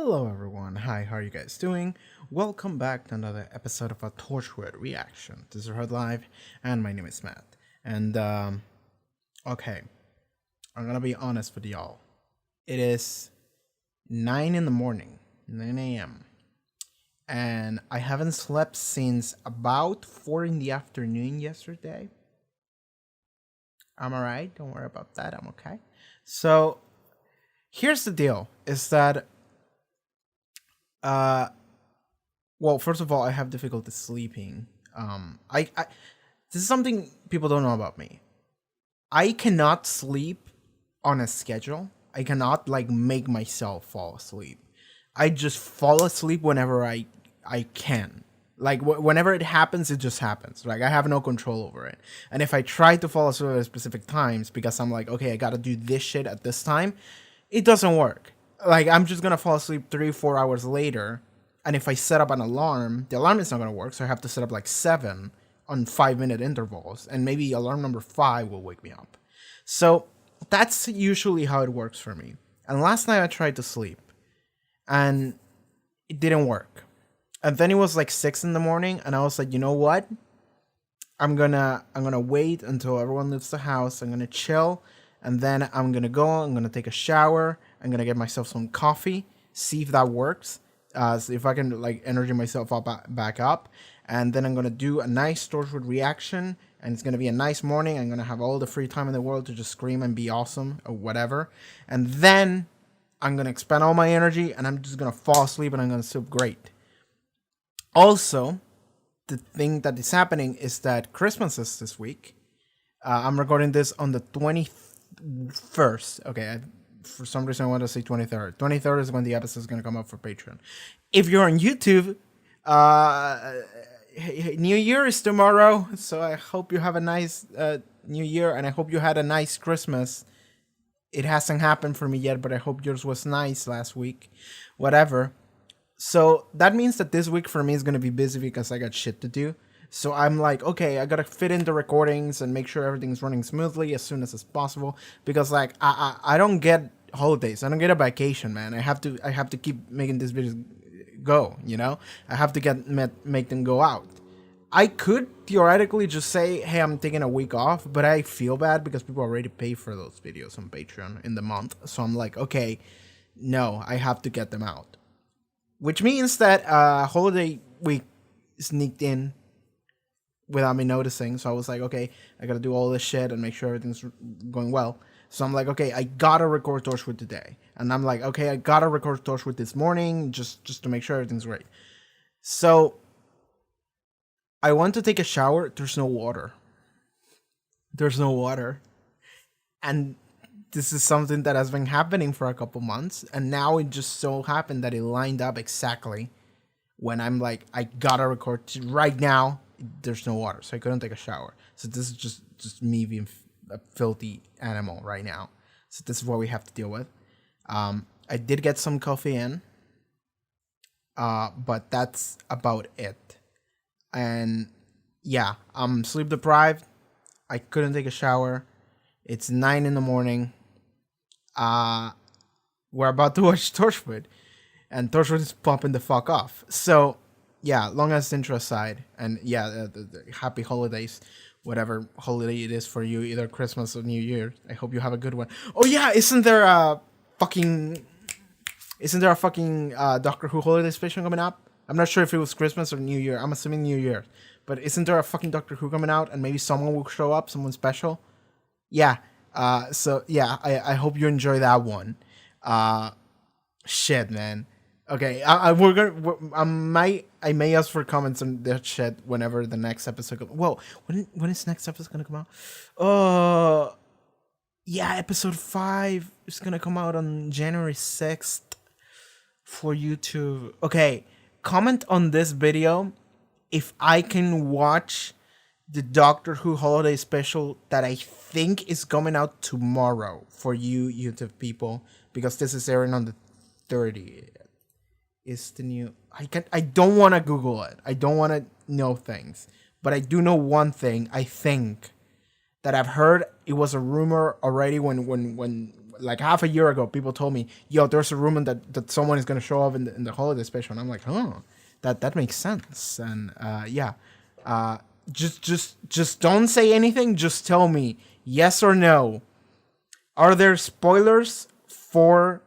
Hello everyone, hi, how are you guys doing? Welcome back to another episode of a Torchwood reaction. This is Heard Live, and my name is Matt. And, okay, I'm gonna be honest with y'all. It is 9 in the morning, 9 a.m. And I haven't slept since about 4 in the afternoon yesterday. I'm alright, don't worry about that, I'm okay. So, here's the deal, is that well, first of all, I have difficulty sleeping. I this is something people don't know about me. I cannot sleep on a schedule. I cannot make myself fall asleep. I just fall asleep whenever I can. Whenever it happens, it just happens. Like I have no control over it. And if I try to fall asleep at specific times because I'm like, okay, I gotta do this shit at this time, it doesn't work. Like I'm just gonna fall asleep 3-4 hours later, and if I set up an alarm, the alarm is not gonna work, so I have to set up like 7 on 5-minute intervals, and maybe alarm number 5 will wake me up. So that's usually how it works for me. And last night I tried to sleep, and it didn't work. And then it was like 6 in the morning, and I was like, you know what? I'm gonna wait until everyone leaves the house. I'm gonna chill, and then I'm gonna take a shower. I'm gonna get myself some coffee, see if that works, see if I can energy myself back up, and then I'm gonna do a nice Torchwood reaction, and it's gonna be a nice morning. I'm gonna have all the free time in the world to just scream and be awesome or whatever, and then I'm gonna expend all my energy, and I'm just gonna fall asleep, and I'm gonna sleep great. Also, the thing that is happening is that Christmas is this week. I'm recording this on the 21st. Okay, for some reason I want to say 23rd. 23rd is when the episode is going to come up for Patreon. If you're on YouTube, New Year is tomorrow, so I hope you have a nice New Year, and I hope you had a nice Christmas. It hasn't happened for me yet, but I hope yours was nice last week. Whatever. So that means that this week for me is going to be busy because I got shit to do. So I'm like, okay, I gotta fit in the recordings and make sure everything's running smoothly as soon as it's possible. Because I don't get holidays. I don't get a vacation, man. I have to keep making these videos go. You know, I have to make them go out. I could theoretically just say, hey, I'm taking a week off, but I feel bad because people already pay for those videos on Patreon in the month. So I'm like, okay, no, I have to get them out. Which means that holiday week sneaked in without me noticing. So I was like, okay, I gotta do all this shit and make sure everything's going well. So I'm like, okay, I gotta record Torchwood today. And I'm like, okay, I gotta record Torchwood this morning just to make sure everything's great. So I want to take a shower. There's no water. There's no water. And this is something that has been happening for a couple months. And now it just so happened that it lined up exactly when I'm like, I gotta record right now. There's no water, so I couldn't take a shower. So this is just me being a filthy animal right now. So this is what we have to deal with. I did get some coffee in, but that's about it. And yeah, I'm sleep deprived. I couldn't take a shower. It's 9 in the morning. We're about to watch Torchwood, and Torchwood is popping the fuck off. So yeah, long as intro aside, and yeah, the happy holidays, whatever holiday it is for you, either Christmas or New Year. I hope you have a good one. Oh yeah, isn't there a fucking Doctor Who holiday special coming up? I'm not sure if it was Christmas or New Year. I'm assuming New Year, but isn't there a fucking Doctor Who coming out, and maybe someone will show up, someone special? Yeah. So yeah, I hope you enjoy that one. Shit, man. Okay, I may ask for comments on that shit whenever the next episode comes. Well, when is next episode gonna come out? Yeah, episode 5 is gonna come out on January 6th for YouTube. Okay, comment on this video if I can watch the Doctor Who holiday special that I think is coming out tomorrow for you YouTube people, because this is airing on the 30th. Is the new... I don't want to Google it. I don't want to know things. But I do know one thing. I think that I've heard it was a rumor already when like half a year ago, people told me, yo, there's a rumor that someone is going to show up in the holiday special. And I'm like, oh, that makes sense. And yeah, just don't say anything. Just tell me yes or no. Are there spoilers for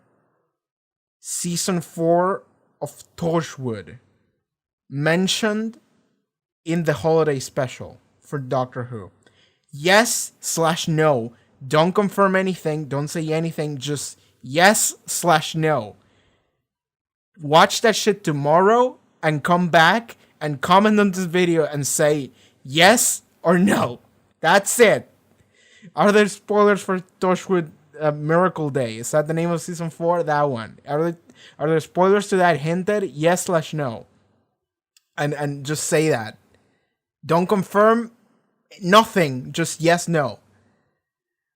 season 4 of Torchwood mentioned in the holiday special for Doctor Who? Yes/no. Don't confirm anything. Don't say anything. Just yes/no. Watch that shit tomorrow and come back and comment on this video and say yes or no. That's it. Are there spoilers for Torchwood Miracle Day? Is that the name of season 4? That one. Are there spoilers to that hinted? Yes/no. And just say that. Don't confirm nothing. Just yes, no.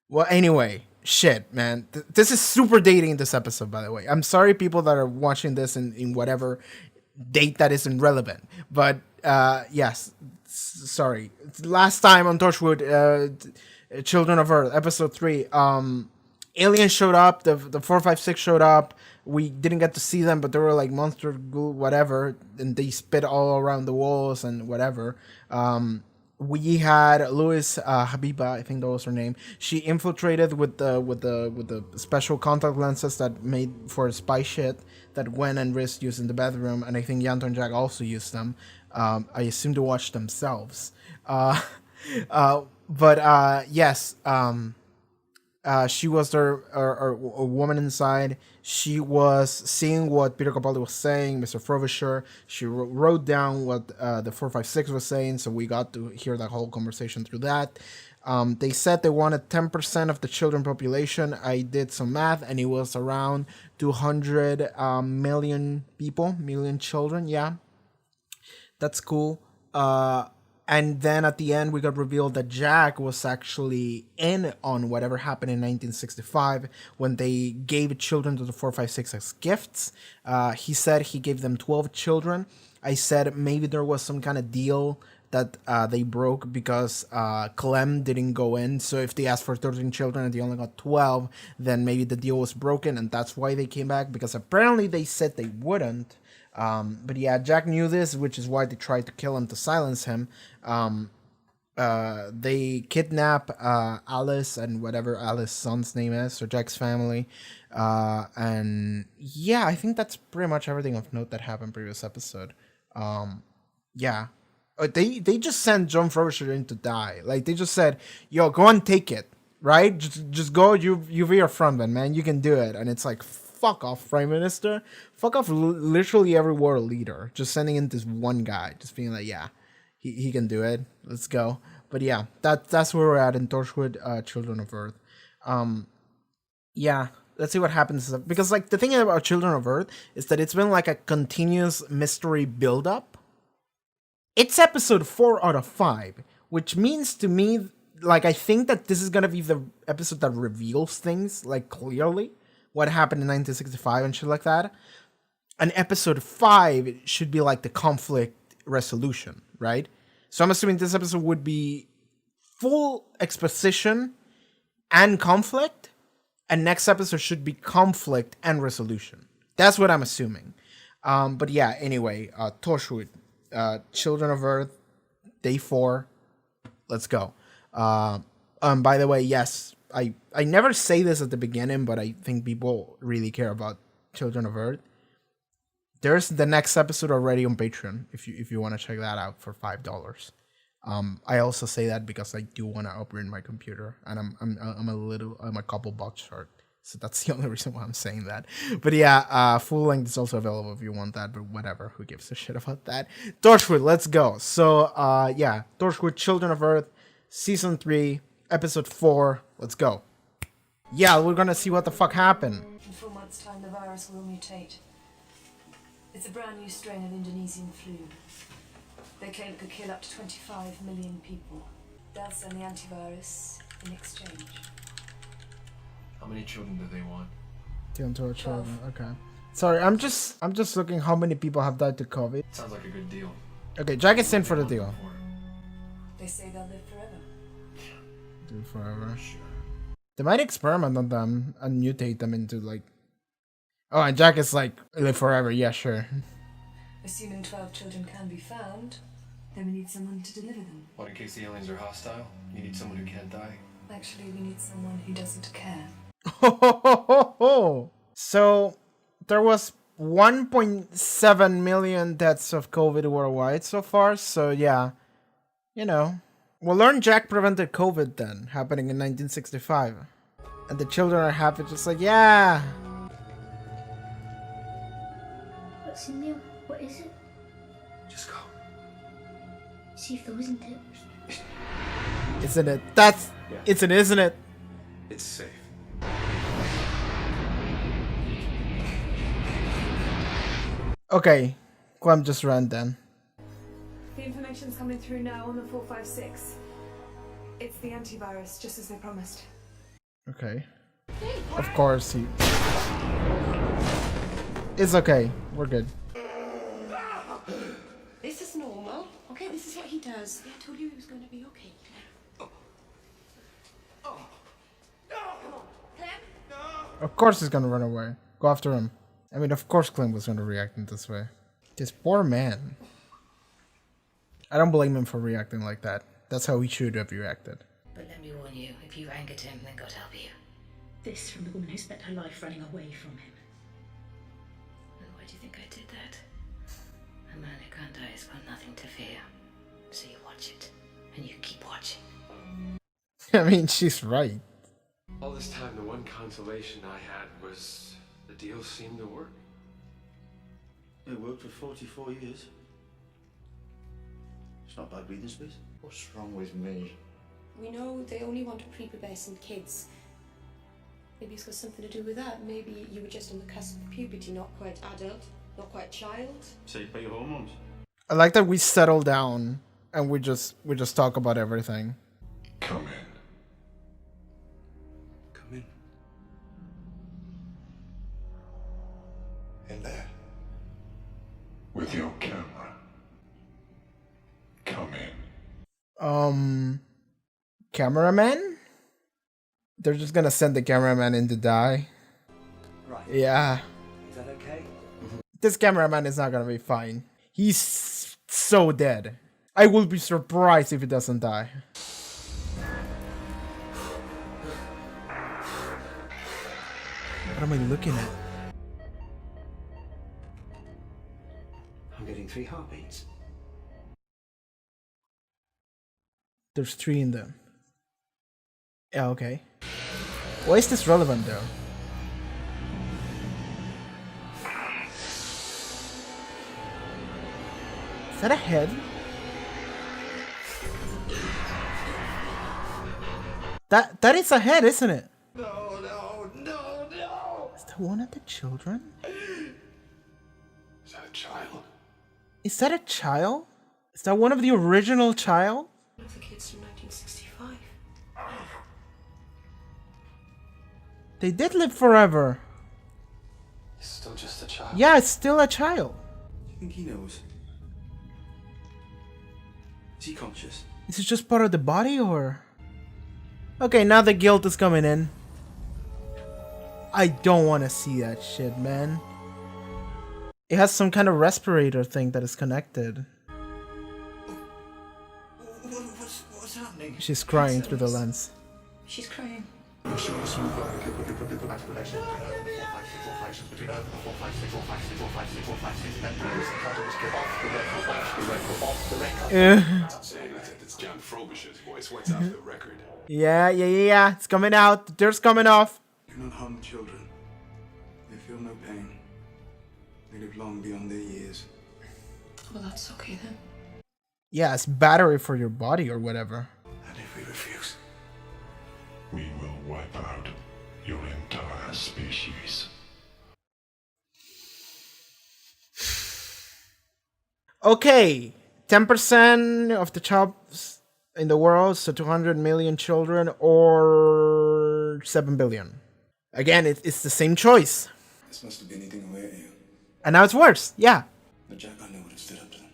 Well, anyway, shit, man. This is super dating this episode, by the way. I'm sorry, people that are watching this in whatever date that isn't relevant. But yes, sorry. Last time on Torchwood, Children of Earth, episode 3, aliens showed up. The 456 showed up. We didn't get to see them, but they were like monster goo, whatever, and they spit all around the walls and whatever. We had Louis Habiba, I think that was her name. She infiltrated with the special contact lenses that made for spy shit that Gwen and Riz used in the bathroom, and I think Yanto and Jack also used them. I assume to watch themselves. But yes. She was a woman inside. She was seeing what Peter Capaldi was saying, Mr. Frobisher. She wrote down what the 456 was saying, so we got to hear that whole conversation through that. They said they wanted 10% of the children population. I did some math, and it was around 200 million children. Yeah, that's cool. And then at the end, we got revealed that Jack was actually in on whatever happened in 1965 when they gave children to the 456 as gifts. He said he gave them 12 children. I said maybe there was some kind of deal that they broke because Clem didn't go in. So if they asked for 13 children and they only got 12, then maybe the deal was broken, and that's why they came back, because apparently they said they wouldn't. But yeah, Jack knew this, which is why they tried to kill him to silence him. They kidnap Alice and whatever Alice's son's name is, or Jack's family. And yeah, I think that's pretty much everything of note that happened previous episode. Yeah. They just sent John Frobisher in to die. Like, they just said, yo, go and take it, right? Just go, you be your frontman, man. You can do it. And it's like, fuck off, Prime Minister. Fuck off literally every world leader. Just sending in this one guy. Just being like, yeah, he can do it. Let's go. But yeah, that's where we're at in Torchwood, Children of Earth. Yeah, let's see what happens. Because, like, the thing about Children of Earth is that it's been like a continuous mystery build-up. It's episode 4 out of 5, which means to me, like, I think that this is gonna be the episode that reveals things, like, clearly. What happened in 1965 and shit like that. And episode 5 should be like the conflict resolution, right? So I'm assuming this episode would be full exposition and conflict, and next episode should be conflict and resolution. That's what I'm assuming. But yeah, anyway, Torchwood, Children of Earth, day 4. Let's go. By the way, yes, I never say this at the beginning, but I think people really care about Children of Earth. There's the next episode already on Patreon if you want to check that out for $5. I also say that because I do want to upgrade my computer, and I'm a couple bucks short, so that's the only reason why I'm saying that. But yeah, full length is also available if you want that. But whatever, who gives a shit about that? Torchwood, let's go. So yeah, Torchwood, Children of Earth, season 3, episode 4. Let's go. Yeah, we're gonna see what the fuck happened. In 4 months' time, the virus will mutate. It's a brand new strain of Indonesian flu. They claim it could kill up to 25 million people. They'll send the antivirus in exchange. How many children do they want? 10 to 12. Okay. Sorry, I'm just looking how many people have died to COVID. Sounds like a good deal. Okay, Jack is in for the deal. They say they'll live forever. Do forever. Sure. They might experiment on them and mutate them into like. Oh, and Jack is like, live forever. Yeah, sure. Assuming 12 children can be found, then we need someone to deliver them. What, in case the aliens are hostile? You need someone who can't die. Actually, we need someone who doesn't care. So there was 1.7 million deaths of COVID worldwide so far. So yeah, you know, we'll learn Jack prevented COVID then, happening in 1965. And the children are happy, just like, yeah. What's in there? What is it? Just go. See if there isn't it. Isn't it? That's, Yeah. it's an isn't it? It's safe. Okay, Clem just ran then. The information's coming through now on the 456. It's the antivirus, just as they promised. Okay. Of course he... It's okay, we're good. This is normal. Okay, this is what he does. I told you he was going to be okay. Of course he's gonna run away. Go after him. I mean, of course Clem was gonna react in this way. This poor man. I don't blame him for reacting like that. That's how he should have reacted. But let me warn you, if you angered him, then God help you. This from the woman who spent her life running away from him. And why do you think I did that? A man who can't die has got nothing to fear. So you watch it, and you keep watching. I mean, she's right. All this time, the one consolation I had was the deal seemed to work. It worked for 44 years. It's not bad breathing space. What's wrong with me? We know they only want to prepubescent kids. Maybe it's got something to do with that. Maybe you were just on the cusp of puberty, not quite adult, not quite child. Saved by your hormones. I like that we settle down and we just talk about everything. Come in. Come in. In there. With your camera. Come in. Cameraman? They're just gonna send the cameraman in to die. Right. Yeah. Is that okay? This cameraman is not gonna be fine. He's so dead. I will be surprised if he doesn't die. What am I looking at? I'm getting 3 heartbeats. There's 3 in them. Yeah, okay. Why is this relevant though? Is that a head? That is a head, isn't it? No. Is that one of the children? Is that a child? Is that a child? Is that one of the original child? One of the kids from 1965. They did live forever. He's still just a child. Yeah, it's still a child. Do you think he knows? Is he conscious? Is it just part of the body or? Okay, now the guilt is coming in. I don't want to see that shit, man. It has some kind of respirator thing that is connected. What's happening? She's crying through the lens. She's crying. Saying that it's John Frobisher's voice. What's off the record? Yeah. It's coming out. The dirt's coming off. Do not harm the children. They feel no pain. They live long beyond their years. Well, that's okay then. Yeah, it's battery for your body or whatever. And if we refuse? We will wipe out your entire species. Okay, 10% of the jobs in the world, so 200 million children or 7 billion. Again, it's the same choice. This must have been eating away at you. And now it's worse, yeah. But Jack, I know would have stood up to them.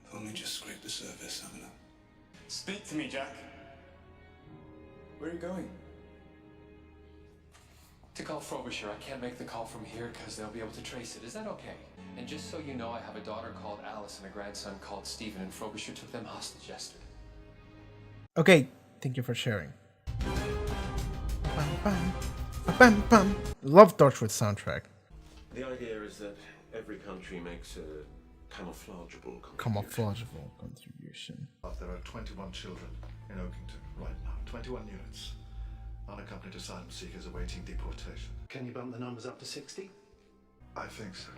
I've only just scraped the surface, haven't I? Speak to me, Jack. Where are you going? To call Frobisher. I can't make the call from here because they'll be able to trace it. Is that okay? And just so you know, I have a daughter called Alice and a grandson called Stephen, and Frobisher took them hostage yesterday. Okay, thank you for sharing. Bam, bam, bam, bam. Love Torchwood soundtrack. The idea is that every country makes a camouflageable contribution. There are 21 children in Oakington right now. 21 units. Unaccompanied asylum seekers awaiting deportation. Can you bump the numbers up to 60? I think so.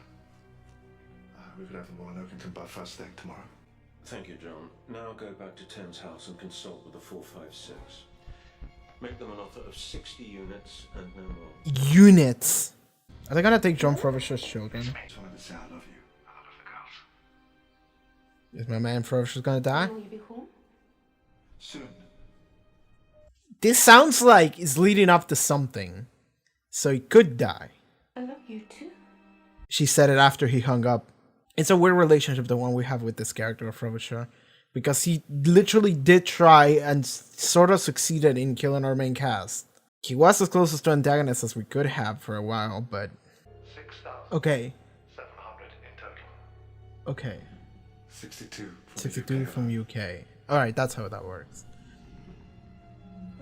We could have them all in Oakington by first thing tomorrow. Thank you, John. Now go back to Thames House and consult with the 456. Make them an offer of 60 units and no more. Units. Are they gonna take John Frobisher's children? I just wanted to say I love you. I love the girls. Is my man Frobisher's gonna die? Will you be home? Soon. This sounds like it's leading up to something. So he could die. I love you too. She said it after he hung up. It's a weird relationship, the one we have with this character of Frobisher. Because he literally did try and sort of succeeded in killing our main cast. He was as close to antagonist as we could have for a while, but... 6,700 Okay. in total. Okay. 62 from 62 from UK. Alright, that's how that works.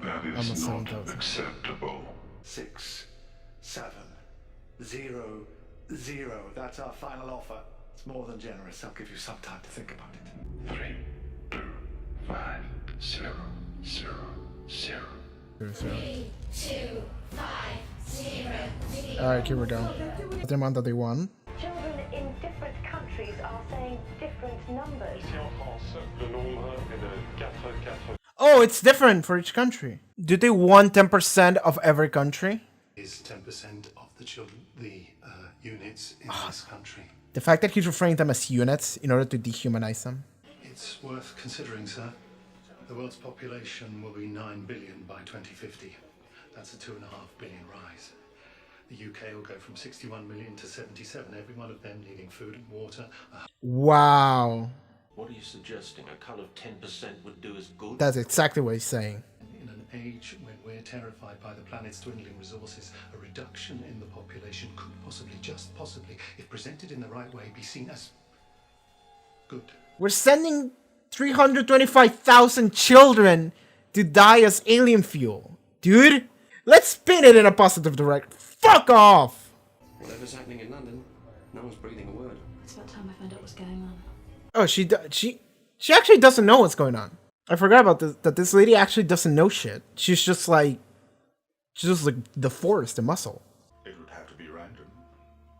That is almost not 7,000. acceptable. 6, 7, 0, 0. That's our final offer. It's more than generous. I'll give you some time to think about it. 3, 2, 5, 0, 0, 0. 3, 2, 5, 0, 0. Alright, here we go. That's the amount that they won. Children in different countries are saying different numbers. Oh, it's different for each country. Do they want 10% of every country? Is 10% of the children, the units in this country. The fact that he's referring to them as units in order to dehumanize them. It's worth considering, sir. The world's population will be 9 billion by 2050. That's a 2.5 billion rise. The UK will go from 61 million to 77, every one of them needing food and water. Wow. What are you suggesting? A cut of 10% would do as good? That's exactly what he's saying. In an age when we're terrified by the planet's dwindling resources, a reduction in the population could possibly, just possibly, if presented in the right way, be seen as good. We're sending 325,000 children to die as alien fuel. Dude, let's spin it in a positive direction. Fuck off! Whatever's happening in London, no one's breathing a word. It's about time I found out what's going on. Oh, she actually doesn't know what's going on. I forgot about this, that this lady actually doesn't know shit. She's just like the force, the muscle. It would have to be random.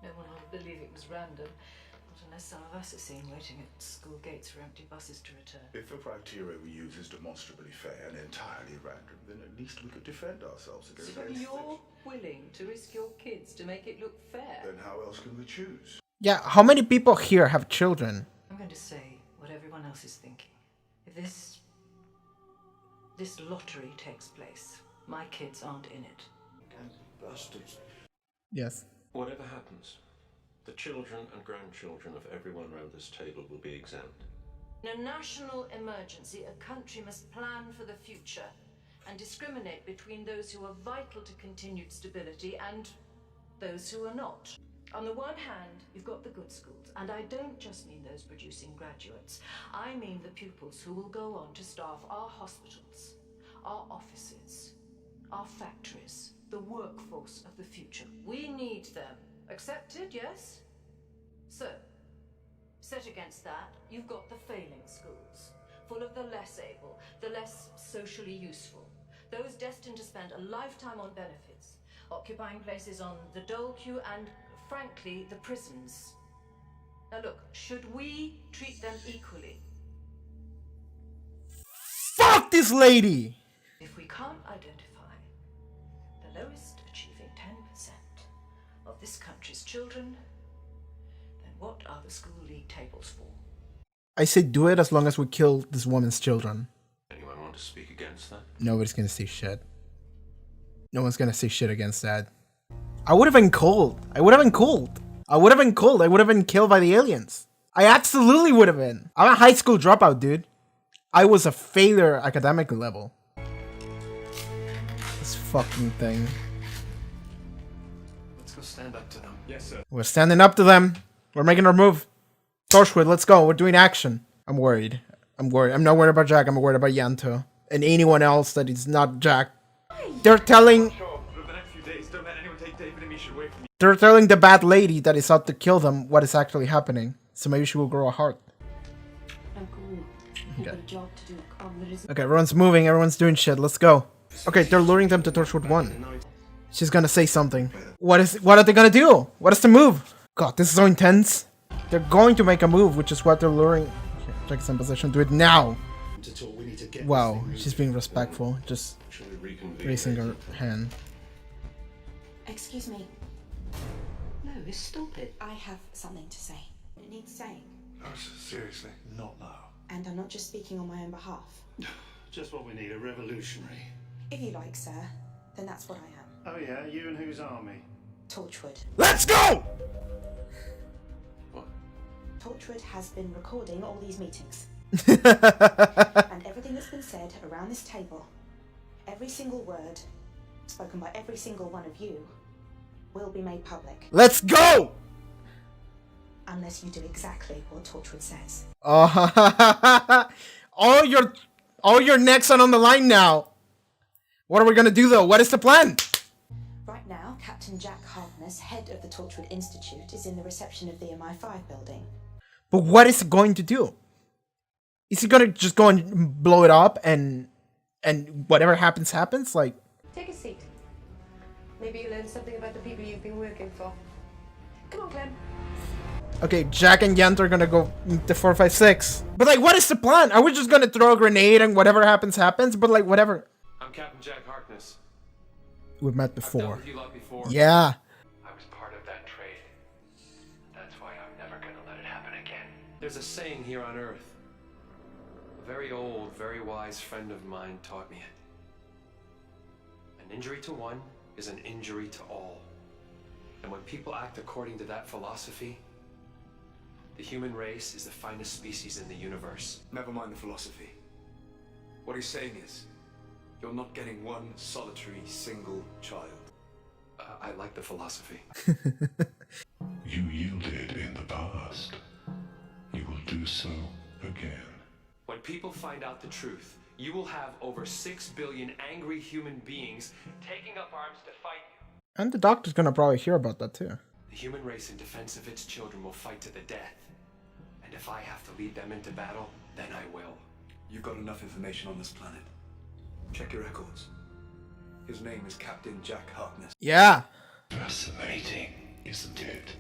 No one would believe it was random, not unless some of us are seen waiting at school gates for empty buses to return. If the criteria we use is demonstrably fair and entirely random, then at least we could defend ourselves against So anything. you're willing to risk your kids to make it look fair? Then how else can we choose? Yeah, how many people here have children? I'm going to say what everyone else is thinking. If this lottery takes place, my kids aren't in it. Bastards. Yes. Whatever happens, the children and grandchildren of everyone around this table will be exempt. In a national emergency, a country must plan for the future and discriminate between those who are vital to continued stability and those who are not. On the one hand, you've got the good schools, and I don't just mean those producing graduates. I mean the pupils who will go on to staff our hospitals, our offices, our factories, the workforce of the future. We need them. Accepted, yes? So, set against that, you've got the failing schools, full of the less able, the less socially useful, those destined to spend a lifetime on benefits, occupying places on the dole queue and, frankly, the prisons. Now look, should we treat them equally? Fuck this lady! If we can't identify the lowest achieving 10% of this country's children, then what are the school league tables for? I say do it as long as we kill this woman's children. Anyone want to speak against that? Nobody's gonna say shit. No one's gonna say shit against that. I would have been cold. I would have been cold. I would have been cold. I would have been killed by the aliens. I absolutely would have been. I'm a high school dropout, dude. I was a failure academic level. This fucking thing. Let's go stand up to them. Yes, sir. We're standing up to them. We're making our move. Torchwood, let's go. We're doing action. I'm worried. I'm not worried about Jack. I'm worried about Yanto. And anyone else that is not Jack. They're telling... They're telling the bad lady that is out to kill them what is actually happening. So maybe she will grow a heart. Okay. Okay, everyone's moving. Everyone's doing shit. Let's go. Okay, they're luring them to Torchwood 1. She's gonna say something. What are they gonna do? What is the move? God, this is so intense. They're going to make a move, which is what they're luring. Here, Jack's in position. Do it now. Wow, she's being respectful. Just raising her hand. Excuse me. No, stop it. I have something to say. It needs saying. Oh, seriously? Not now. And I'm not just speaking on my own behalf. Just what we need, a revolutionary. If you like, sir, then that's what I am. Oh yeah, you and whose army? Torchwood. Let's go! What? Torchwood has been recording all these meetings. And everything that's been said around this table, every single word spoken by every single one of you, will be made public. Let's go! Unless you do exactly what Torchwood says. All your necks are on the line now. What are we gonna do though? What is the plan? Right now, Captain Jack Harkness, head of the Torchwood Institute, is in the reception of the MI5 building. But what is it going to do? Is he gonna just go and blow it up and whatever happens happens? Like, Take a seat. Maybe you learn something about the people you've been working for. Come on, Clem. okay, Jack and Yant are gonna go to 456. But like, what is the plan? Are we just gonna throw a grenade and whatever happens happens? But like, whatever. I'm Captain Jack Harkness. We've met I've before. dealt with you lot before. Yeah. I was part of that trade. That's why I'm never gonna let it happen again. There's a saying here on Earth. A very old, very wise friend of mine taught me it. An injury to one is an injury to all. And when people act according to that philosophy, the human race is the finest species in the universe. Never mind the philosophy. What he's saying is, you're not getting one solitary single child. I like the philosophy. You yielded in the past. You will do so again. When people find out the truth, you will have over 6 billion angry human beings taking up arms to fight you. And the doctor's gonna probably hear about that too. The human race in defense of its children will fight to the death. And if I have to lead them into battle, then I will. You've got enough information on this planet. Check your records. His name is Captain Jack Harkness. Yeah. Fascinating, isn't it?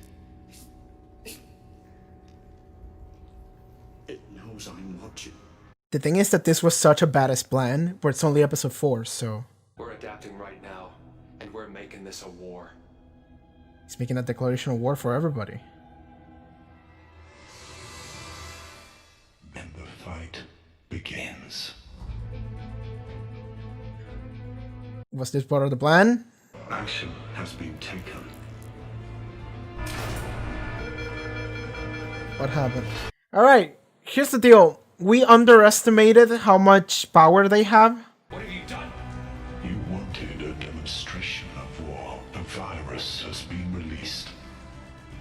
It knows I'm watching. The thing is that this was such a badass plan, but it's only episode 4, so... We're adapting right now, and we're making this a war. He's making a declaration of war for everybody. And the fight begins. Was this part of the plan? Action has been taken. What happened? Alright, here's the deal. We underestimated how much power they have. What have you done? You wanted a demonstration of war. A virus has been released.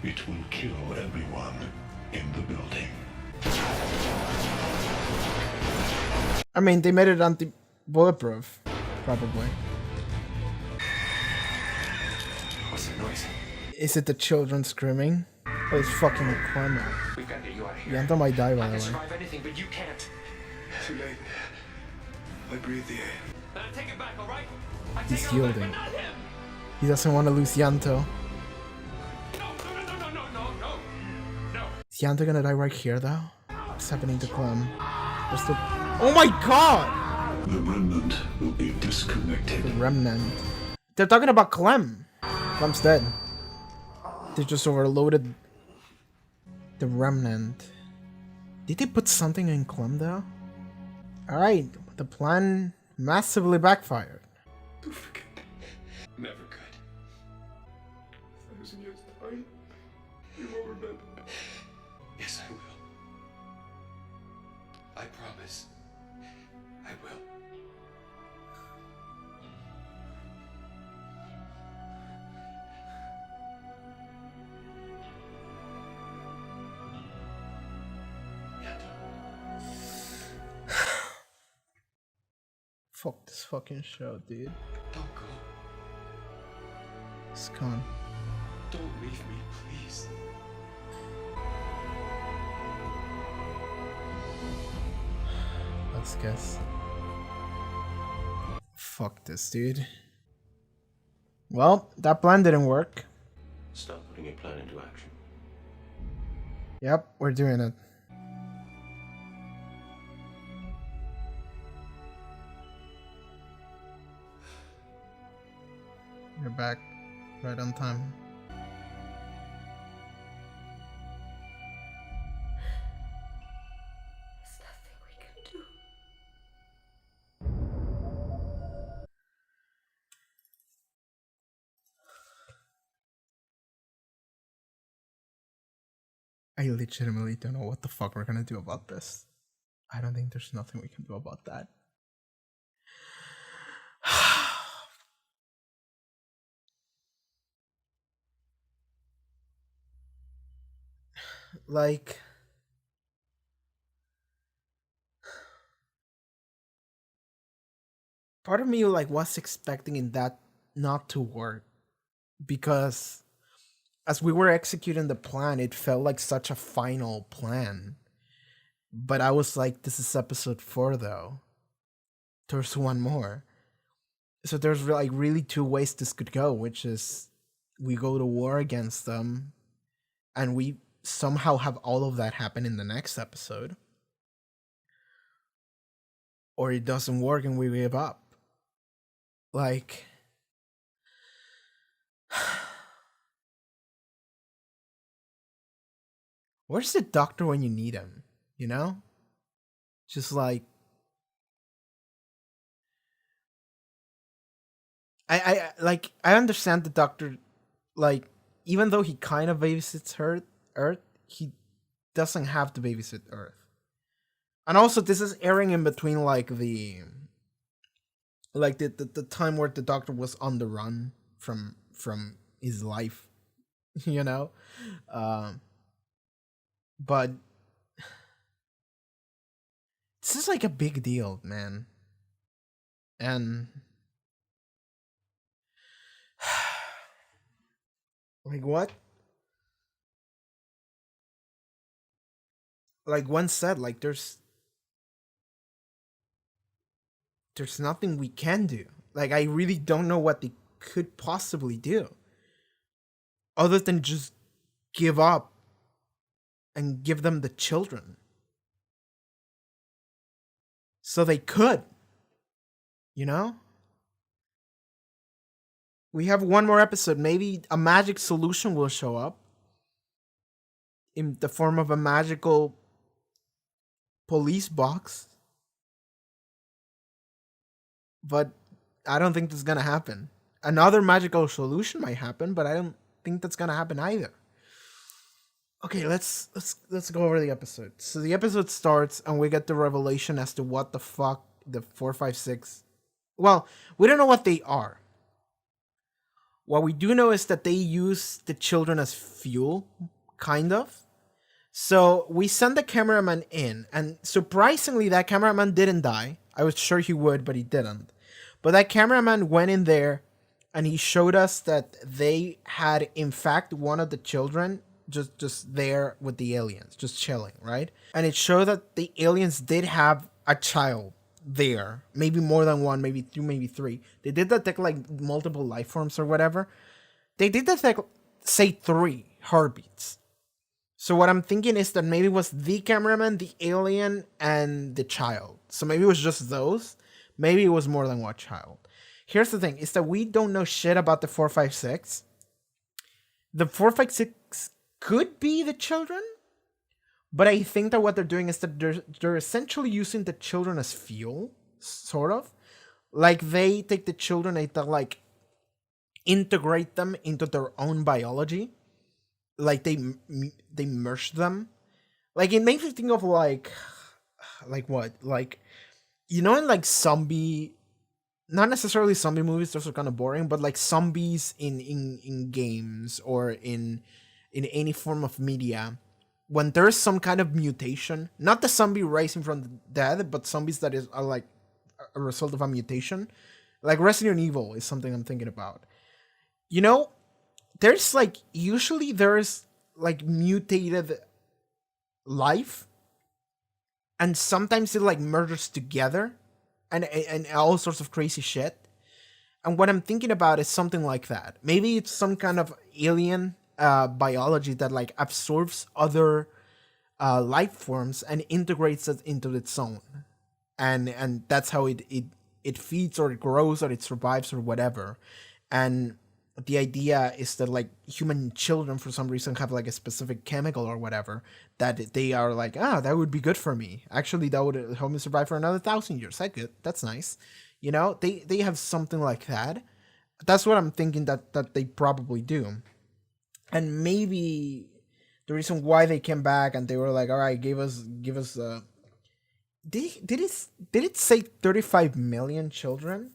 It will kill everyone in the building. I mean, they made it anti-bulletproof, probably. What's that noise? Is it the children screaming? Oh, it's fucking Clement. We've got to get you out of here. Yanto might die, by I the can way. survive anything, but you can't. Too late. I breathe the air. Then I take it back, all right? I He's take it all back, yielding. but not him. He doesn't want to lose Yanto. No, no. Is Yanto gonna die right here, though? What's happening to Clem? What's the... Oh my god! The remnant will be disconnected. The remnant. They're talking about Clem. Clem's dead. They just overloaded the remnant. Did they put something in Clem though? Alright, the plan massively backfired. Don't forget. Never could. 1,000 years time, you will remember. Yes, I will. I promise. I will. Fuck this fucking show, dude. Don't go. It's gone. Don't leave me, please. Let's guess. Fuck this, dude. Well, that plan didn't work. Start putting your plan into action. Yep, we're doing it. You're back right on time. There's nothing we can do. I legitimately don't know what the fuck we're gonna do about this. I don't think there's nothing we can do about that. Like, part of me like was expecting in that not to work, because as we were executing the plan, it felt like such a final plan. But I was like, this is episode 4 though. There's one more. So there's like really 2 ways this could go, which is we go to war against them and we somehow have all of that happen in the next episode. Or it doesn't work and we give up. Like, where's the doctor when you need him? You know? Just like, I understand the doctor, like, even though he kind of babysits Earth, he doesn't have to babysit Earth. And also, this is airing in between like the time where the doctor was on the run from his life, you know. But this is like a big deal, man. And like what? Like one said, like there's nothing we can do. Like I really don't know what they could possibly do. Other than just give up and give them the children. So they could. You know? We have one more episode. Maybe a magic solution will show up. In the form of a magical police box. But I don't think that's gonna happen. Another magical solution might happen, but I don't think that's gonna happen either. Okay, let's go over the episode. So the episode starts and we get the revelation as to what the fuck the 456. Well, we don't know what they are. What we do know is that they use the children as fuel, kind of. So we send the cameraman in, and surprisingly, that cameraman didn't die. I was sure he would, but he didn't. But that cameraman went in there, and he showed us that they had, in fact, one of the children just there with the aliens, just chilling, right? And it showed that the aliens did have a child there. Maybe more than one, maybe 2, maybe 3. They did detect, like, multiple life forms or whatever. They did detect, say, 3 heartbeats. So what I'm thinking is that maybe it was the cameraman, the alien, and the child. So maybe it was just those. Maybe it was more than one child. Here's the thing, is that we don't know shit about the 456. The 456 could be the children, but I think that what they're doing is that they're essentially using the children as fuel, sort of. Like they take the children and they like integrate them into their own biology. Like they merge them. Like it makes me think of like what? Like you know, in like zombie, not necessarily zombie movies, those are kind of boring, but like zombies in games or in any form of media, when there's some kind of mutation, not the zombie rising from the dead, but zombies that are like a result of a mutation, like Resident Evil is something I'm thinking about. You know, there's like, usually there's like mutated life, and sometimes it like merges together and all sorts of crazy shit. And what I'm thinking about is something like that. Maybe it's some kind of alien biology that like absorbs other life forms and integrates it into its own, and that's how it feeds or it grows or it survives or whatever. And the idea is that like human children for some reason have like a specific chemical or whatever that they are like, that would be good for me. Actually, that would help me survive for another 1,000 years. That's nice. You know, they have something like that. That's what I'm thinking that they probably do. And maybe the reason why they came back and they were like, all right, give us did it say 35 million children?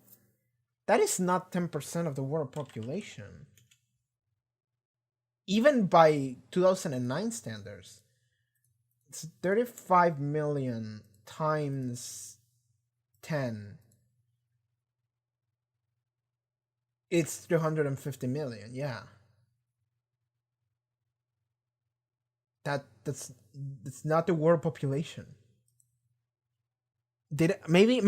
That is not 10% of the world population. Even by 2009 standards. It's 35 million times 10. It's 350 million, yeah. That's not the world population. Maybe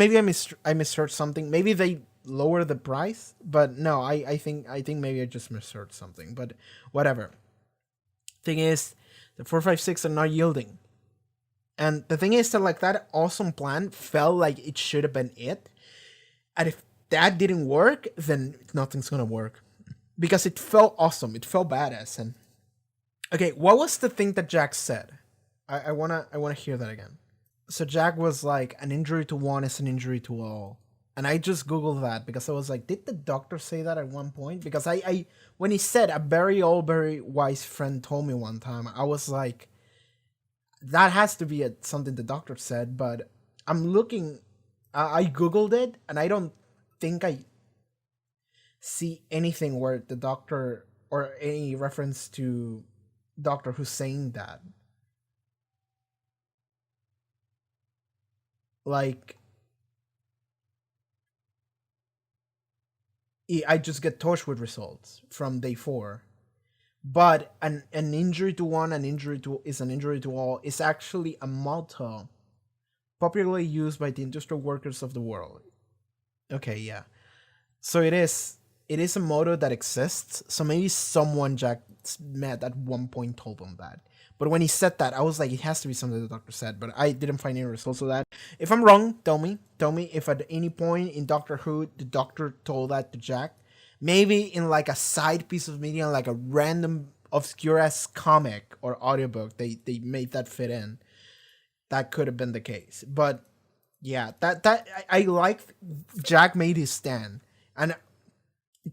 I misheard something. Maybe they lower the price, but no, I think maybe I just misheard something, but whatever. Thing is, the 456 are not yielding, and the thing is that like that awesome plan felt like it should have been it, and if that didn't work, then nothing's gonna work, because it felt awesome, it felt badass. And okay, what was the thing that Jack said? I wanna hear that again. So Jack was like, an injury to one is an injury to all. And I just Googled that because I was like, did the doctor say that at one point? Because I when he said, a very old, very wise friend told me one time, I was like, that has to be something the doctor said. But I'm looking, I Googled it, and I don't think I see anything where the doctor, or any reference to Doctor Who saying that. Like, I just get Torchwood results from day 4. But an injury to one, an injury to all is actually a motto popularly used by the industrial workers of the world. Okay, yeah. So it is a motto that exists. So maybe someone Jack met at one point told him that. But when he said that, I was like, it has to be something the doctor said. But I didn't find any results of that. If I'm wrong, tell me. Tell me if at any point in Doctor Who, the doctor told that to Jack. Maybe in like a side piece of media, like a random obscure-ass comic or audiobook, they made that fit in. That could have been the case. But yeah, I like Jack made his stand. And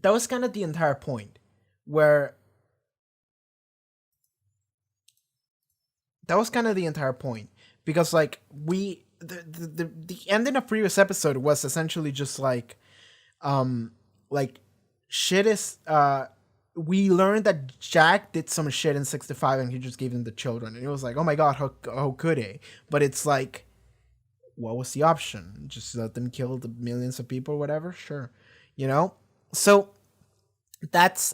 that was kind of the entire point. Because like the ending of previous episode was essentially just like shit is we learned that Jack did some shit in 65 and he just gave them the children, and it was like, oh my god, how could he? But it's like, what was the option? Just let them kill the millions of people or whatever? Sure. You know? So that's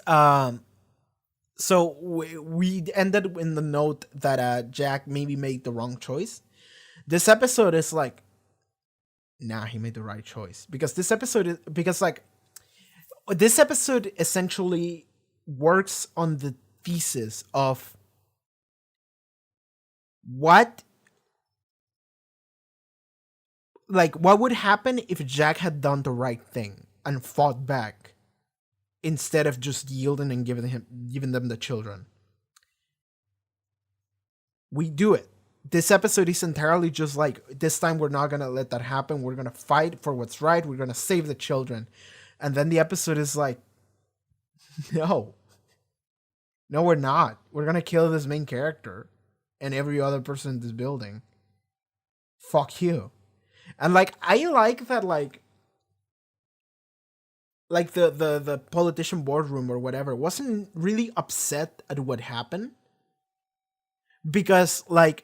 so we ended in the note that Jack maybe made the wrong choice. This episode is like, nah, he made the right choice. Because this episode essentially works on the thesis of what would happen if Jack had done the right thing and fought back instead of just yielding and giving them the children. We do it. This episode is entirely just like, this time we're not gonna let that happen. We're gonna fight for what's right. We're gonna save the children. And then the episode is like, no, we're not. We're gonna kill this main character and every other person in this building. Fuck you. And like I like that like the politician boardroom or whatever wasn't really upset at what happened, because like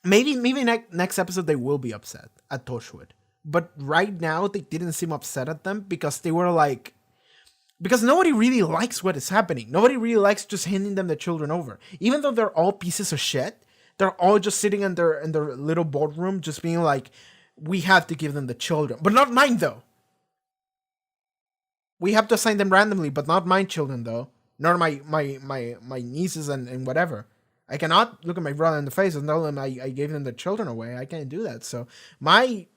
maybe next episode they will be upset at Torchwood, but right now they didn't seem upset at them because they were like, because nobody really likes what is happening. Nobody really likes just handing them the children over, even though they're all pieces of shit. They're all just sitting in their little boardroom, just being like, we have to give them the children, but not mine though. We have to assign them randomly, but not my children though, nor my nieces and whatever. I cannot look at my brother in the face and tell them I gave them the children away. I can't do that. So my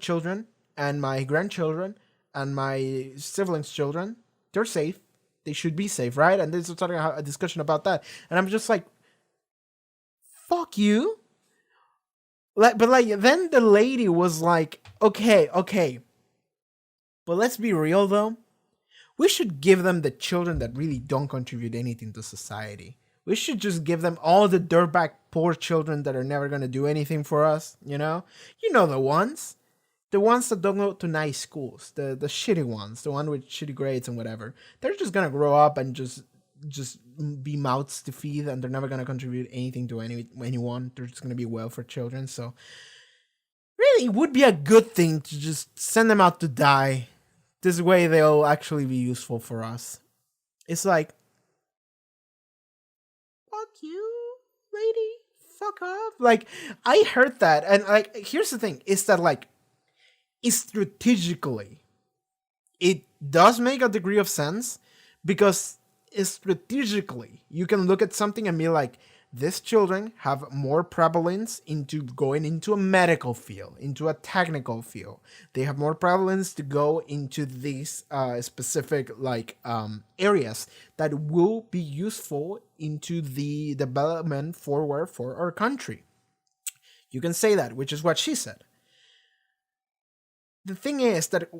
children and my grandchildren and my siblings' children, they're safe. They should be safe, right? And there's starting a discussion about that, and I'm just like, fuck you. Like, but like then the lady was like, okay, but let's be real though. We should give them the children that really don't contribute anything to society. We should just give them all the dirtbag poor children that are never going to do anything for us, you know? You know the ones. The ones that don't go to nice schools. The shitty ones. The one with shitty grades and whatever. They're just going to grow up and just be mouths to feed, and they're never going to contribute anything to anyone. They're just going to be welfare children. So really, it would be a good thing to just send them out to die. This way they'll actually be useful for us. It's like, fuck you, lady. Fuck off. Like, I heard that. And like, here's the thing. Is that like, strategically, it does make a degree of sense, because strategically, you can look at something and be like, these children have more prevalence into going into a medical field, into a technical field. They have more prevalence to go into these specific like areas that will be useful into the development forward for our country. You can say that, which is what she said. The thing is that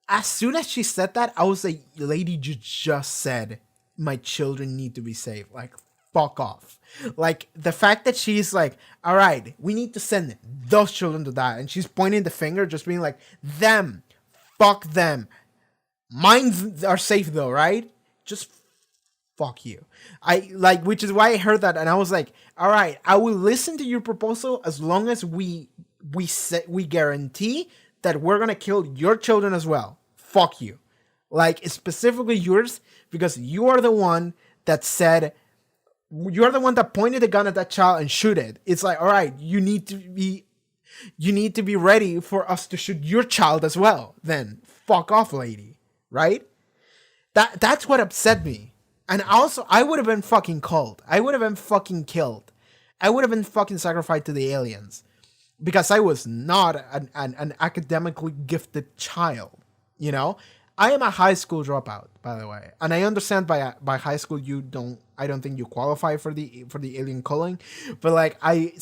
as soon as she said that, I was like, lady, you just said my children need to be saved. Like, fuck off. Like, the fact that she's like, all right, we need to send those children to die, and she's pointing the finger, just being like, them, fuck them. Mine are safe though, right? Just fuck you. Which is why I heard that, and I was like, all right, I will listen to your proposal as long as we guarantee that we're gonna kill your children as well. Fuck you. Like, specifically yours, because you are the one that said, you're the one that pointed the gun at that child and shoot it. It's like, all right, you need to be ready for us to shoot your child as well. Then fuck off, lady. Right? That's what upset me. And also, I would have been fucking called. I would have been fucking killed. I would have been fucking sacrificed to the aliens, because I was not an academically gifted child. You know, I am a high school dropout, by the way, and I understand by high school I don't think you qualify for the alien calling, but like I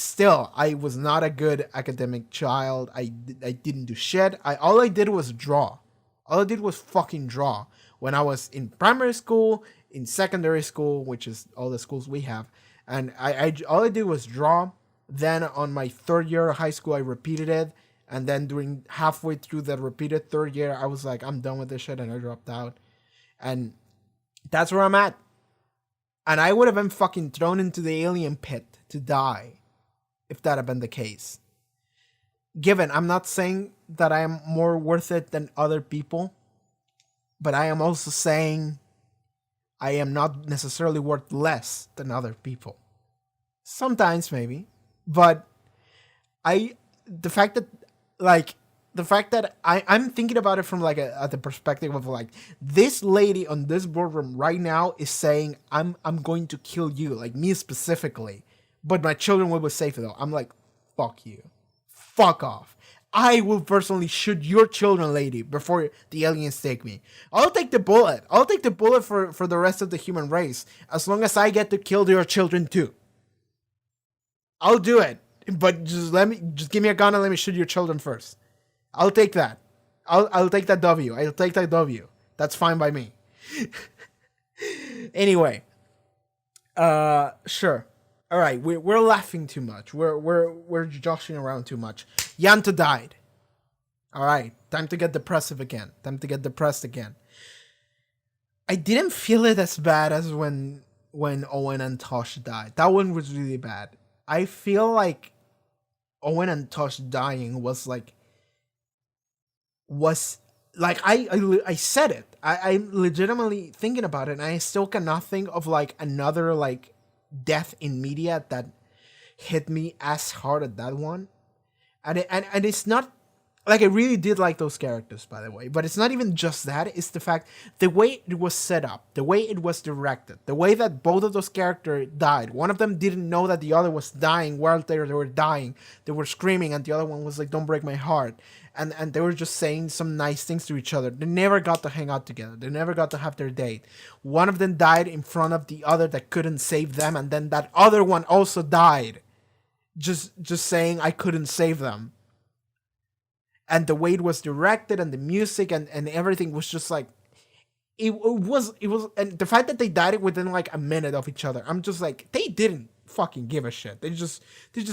was not a good academic child. I didn't do shit. All I did was draw. All I did was fucking draw when I was in primary school, in secondary school, which is all the schools we have, and all I did was draw. Then on my third year of high school, I repeated it. And then during halfway through that repeated third year, I was like, I'm done with this shit, and I dropped out. And that's where I'm at. And I would have been fucking thrown into the alien pit to die if that had been the case. Given, I'm not saying that I am more worth it than other people, but I am also saying I am not necessarily worth less than other people. Sometimes, maybe. But the fact that I'm thinking about it from like at the perspective of like, this lady on this boardroom right now is saying I'm going to kill you, like me specifically, but my children will be safe though. I'm like, fuck you, fuck off. I will personally shoot your children, lady, before the aliens take me. I'll take the bullet. I'll take the bullet for the rest of the human race, as long as I get to kill your children too. I'll do it, but just give me a gun and let me shoot your children first. I'll take that. I'll take that W. I'll take that W. That's fine by me. Anyway, sure. All right, we're laughing too much. We're joshing around too much. Yanto died. All right, time to get depressed again. I didn't feel it as bad as when Owen and Tosh died. That one was really bad. I feel like Owen and Tosh dying was like I said it. I'm legitimately thinking about it, and I still cannot think of like another like death in media that hit me as hard as that one. And it's not like I really did like those characters, by the way, but it's not even just that. It's the fact the way it was set up, the way it was directed, the way that both of those characters died. One of them didn't know that the other was dying while they were dying. They were screaming, and the other one was like, "Don't break my heart." And they were just saying some nice things to each other. They never got to hang out together. They never got to have their date. One of them died in front of the other that couldn't save them, and then that other one also died. Just saying I couldn't save them. And the way it was directed and the music and everything was just like it was and the fact that they died within like a minute of each other, I'm just like, they didn't fucking give a shit. They just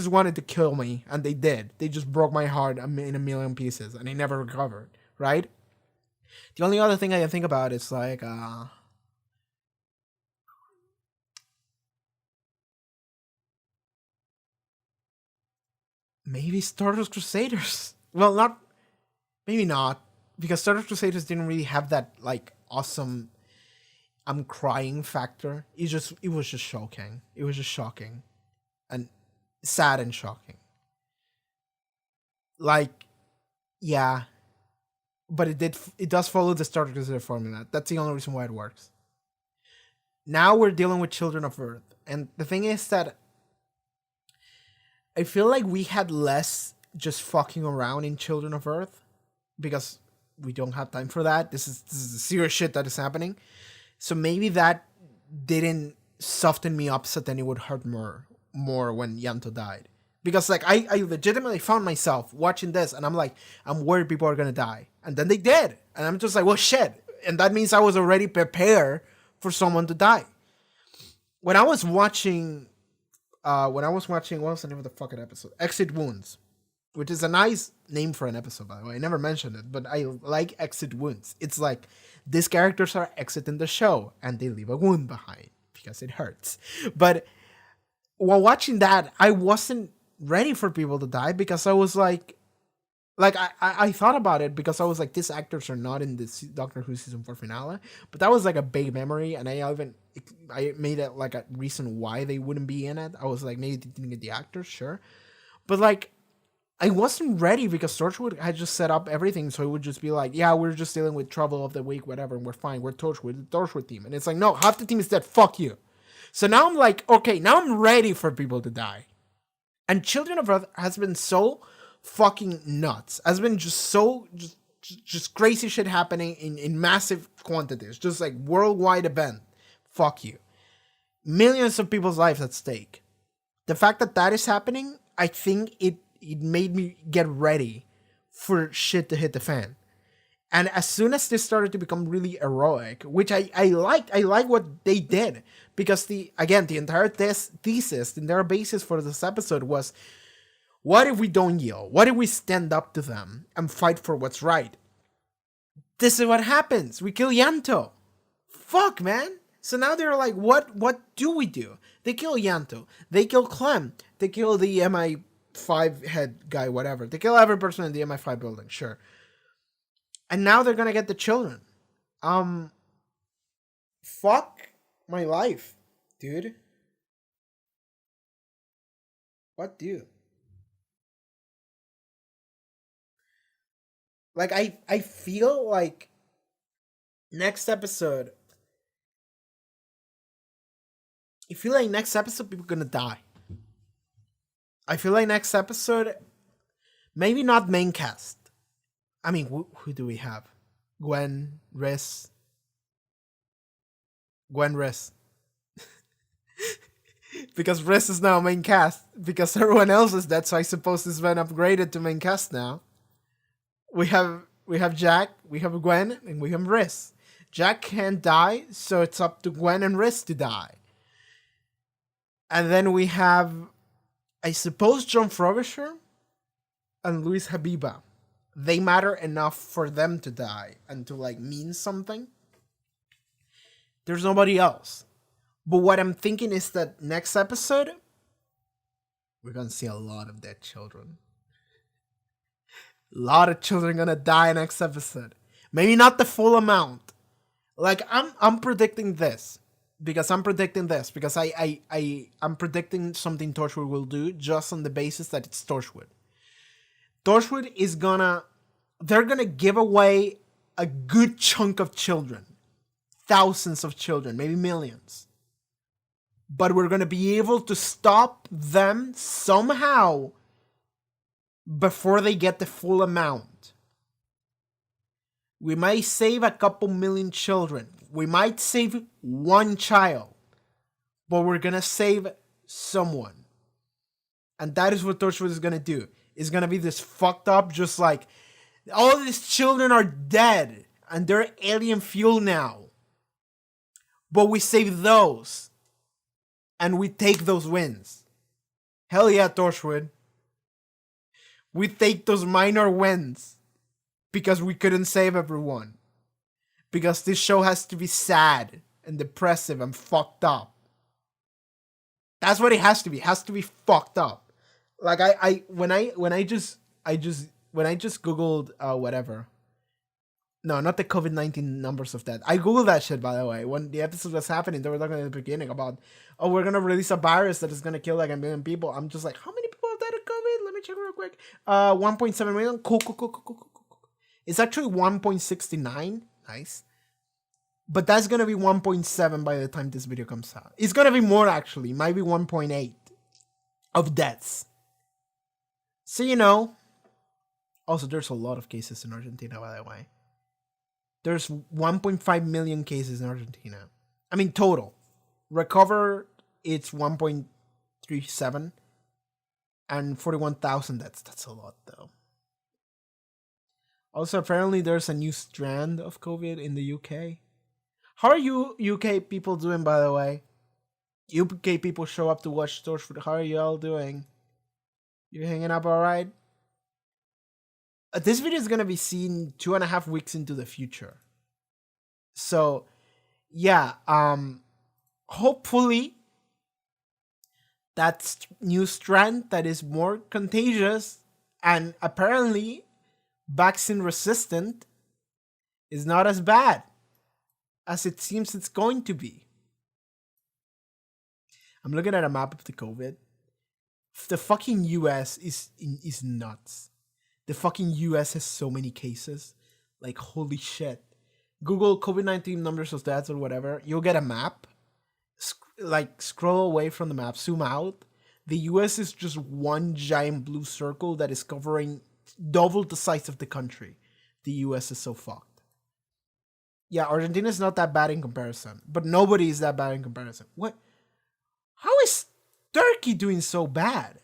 wanted to kill me, and they did. They just broke my heart in a million pieces, and I never recovered, right? The only other thing I can think about is like maybe Star Wars Crusaders. Well, maybe not, because Star Wars Crusaders didn't really have that like awesome I'm crying factor. It was just shocking. It was just shocking. And sad and shocking. Like, yeah. But it does follow the Star Wars Crusader formula. That's the only reason why it works. Now we're dealing with Children of Earth. And the thing is that I feel like we had less just fucking around in Children of Earth, because we don't have time for that. This is the serious shit that is happening. So maybe that didn't soften me up so then it would hurt more when Yanto died. Because like I legitimately found myself watching this and I'm like, I'm worried people are gonna die. And then they did. And I'm just like, well shit. And that means I was already prepared for someone to die. When I was watching what was the name of the fucking episode? Exit Wounds. Which is a nice name for an episode, by the way. I never mentioned it, but I like Exit Wounds. It's like these characters are exiting the show and they leave a wound behind because it hurts. But while watching that, I wasn't ready for people to die because I was like I thought about it because I was like, these actors are not in this Doctor Who season 4 finale. But that was like a big memory, and I made it like a reason why they wouldn't be in it. I was like, maybe they didn't get the actors, sure. But like, I wasn't ready because Torchwood had just set up everything, so it would just be like, yeah, we're just dealing with trouble of the week, whatever, and we're fine. We're Torchwood, the Torchwood team. And it's like, no, half the team is dead. Fuck you. So now I'm like, okay, now I'm ready for people to die. And Children of Earth has been so fucking nuts. Has been just so, just crazy shit happening in massive quantities. Just like worldwide event. Fuck you. Millions of people's lives at stake. The fact that is happening, I think it made me get ready for shit to hit the fan. And as soon as this started to become really heroic, which I liked what they did, because the entire thesis, the entire basis for this episode was, what if we don't yield? What if we stand up to them and fight for what's right? This is what happens. We kill Yanto. Fuck, man. So now they're like, what do we do? They kill Yanto. They kill Clem. They kill the MI5 head guy, whatever. They kill every person in the MI5 building, sure. And now they're gonna get the children. Fuck my life, dude. What do? Like, I feel like next episode, people are gonna die. I feel like next episode, maybe not main cast. I mean, who do we have? Gwen, Rhys. Because Rhys is now main cast. Because everyone else is dead, so I suppose this has been upgraded to main cast now. We have Jack, we have Gwen, and we have Rhys. Jack can't die, so it's up to Gwen and Rhys to die. And then we have, I suppose, John Frobisher and Luis Habiba. They matter enough for them to die and to like mean something. There's nobody else. But what I'm thinking is that next episode, we're gonna see a lot of dead children. A lot of children gonna die next episode. Maybe not the full amount. Like I'm predicting this. Because I'm predicting something Torchwood will do just on the basis that it's Torchwood. Torchwood is they're gonna give away a good chunk of children. Thousands of children, maybe millions. But we're gonna be able to stop them somehow before they get the full amount. We might save a couple million children. We might save one child, but we're gonna save someone. And that is what Torchwood is gonna do. It's gonna be this fucked up, just like, all these children are dead and they're alien fuel now. But we save those and we take those wins. Hell yeah, Torchwood. We take those minor wins because we couldn't save everyone. Because this show has to be sad and depressive and fucked up. That's what it has to be. It has to be fucked up. Like when I just googled whatever. No, not the COVID-19 numbers of that. I googled that shit, by the way. When the episode was happening, they were talking in the beginning about, oh, we're gonna release a virus that is gonna kill like 1 million people. I'm just like, how many people have died of COVID? Let me check real quick. 1.7 million. Cool. It's actually 1.69. Nice. But that's going to be 1.7 by the time this video comes out. It's going to be more, actually. It might be 1.8 of deaths. So, you know. Also, there's a lot of cases in Argentina, by the way. There's 1.5 million cases in Argentina. I mean, total. Recover, it's 1.37. And 41,000 deaths. That's a lot, though. Also, apparently there's a new strand of COVID in the UK. How are you UK people doing, by the way? UK people show up to watch Torchwood. How are you all doing? You hanging up all right? This video is going to be seen 2.5 weeks into the future. So, yeah, hopefully that new strand that is more contagious and apparently vaccine resistant is not as bad as it seems it's going to be. I'm looking at a map of the COVID. The fucking US is nuts. The fucking US has so many cases. Like, holy shit. Google COVID-19 numbers of deaths or whatever. You'll get a map. Scroll away from the map. Zoom out. The US is just one giant blue circle that is covering double the size of the country. The US is so fucked. Yeah, Argentina is not that bad in comparison. But nobody is that bad in comparison. What? How is Turkey doing so bad?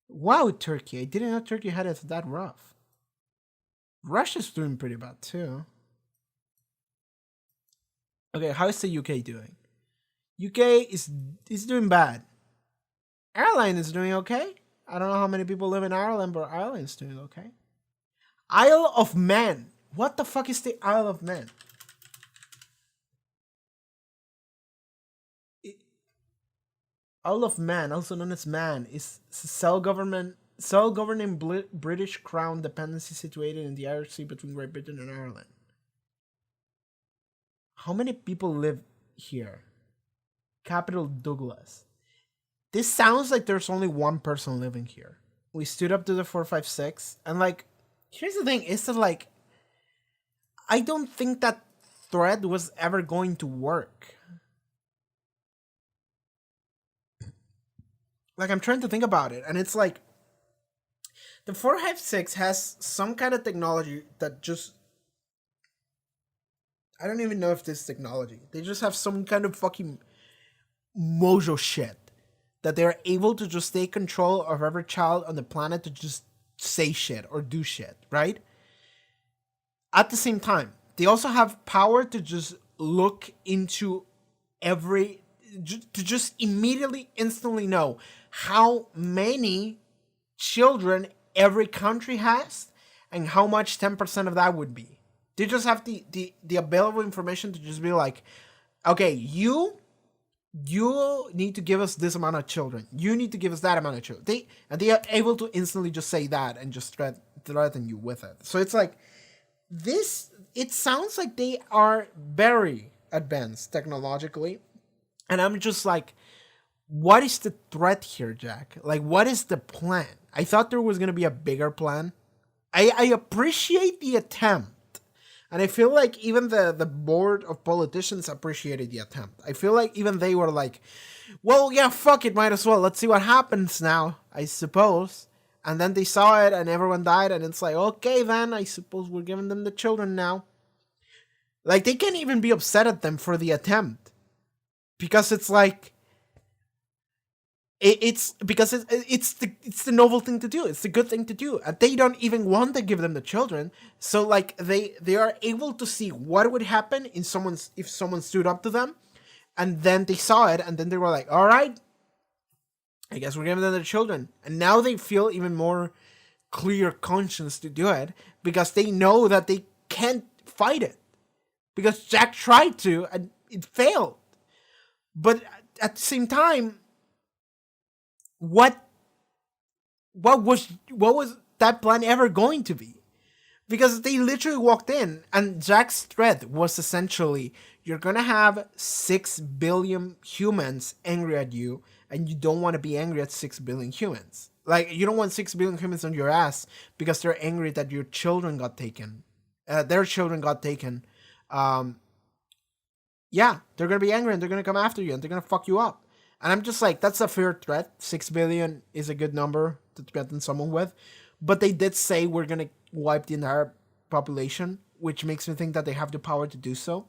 Wow, Turkey. I didn't know Turkey had it that rough. Russia's doing pretty bad too. Okay, how is the UK doing? UK is doing bad. Ireland is doing okay. I don't know how many people live in Ireland, but Ireland's doing okay. Isle of Man. What the fuck is the Isle of Man? Isle of Man, also known as Man, is self-governing British Crown dependency situated in the Irish Sea between Great Britain and Ireland. How many people live here? Capital Douglas. This sounds like there's only one person living here. We stood up to the 456, and like, here's the thing, is that like, I don't think that thread was ever going to work. Like, I'm trying to think about it, and it's like, the 456 has some kind of technology that just, I don't even know if this technology, they just have some kind of fucking mojo shit that they're able to just take control of every child on the planet to just say shit or do shit, right? At the same time, they also have power to just look into every to just immediately, instantly know how many children every country has and how much 10% of that would be. They just have the available information to just be like, okay, you need to give us this amount of children. You need to give us that amount of children. They are able to instantly just say that and just threaten you with it. So it's like this. It sounds like they are very advanced technologically, and I'm just like, what is the threat here, Jack? Like, what is the plan? I thought there was gonna be a bigger plan. I appreciate the attempt. And I feel like even the board of politicians appreciated the attempt. I feel like even they were like, well, yeah, fuck it, might as well. Let's see what happens now, I suppose. And then they saw it and everyone died. And it's like, okay, then I suppose we're giving them the children now. Like, they can't even be upset at them for the attempt. Because it's like, it's the noble thing to do. It's the good thing to do. And they don't even want to give them the children. So like they are able to see what would happen if someone stood up to them, and then they saw it, and then they were like, all right, I guess we're giving them the children. And now they feel even more clear conscience to do it because they know that they can't fight it. Because Jack tried to and it failed. But at the same time, what was that plan ever going to be? Because they literally walked in and Jack's threat was essentially, you're gonna have 6 billion humans angry at you, and you don't want to be angry at 6 billion humans. Like, you don't want 6 billion humans on your ass because they're angry that your children got taken. Their children got taken. Yeah, they're gonna be angry and they're gonna come after you and they're gonna fuck you up. And I'm just like, that's a fair threat. 6 billion is a good number to threaten someone with. But they did say we're going to wipe the entire population, which makes me think that they have the power to do so.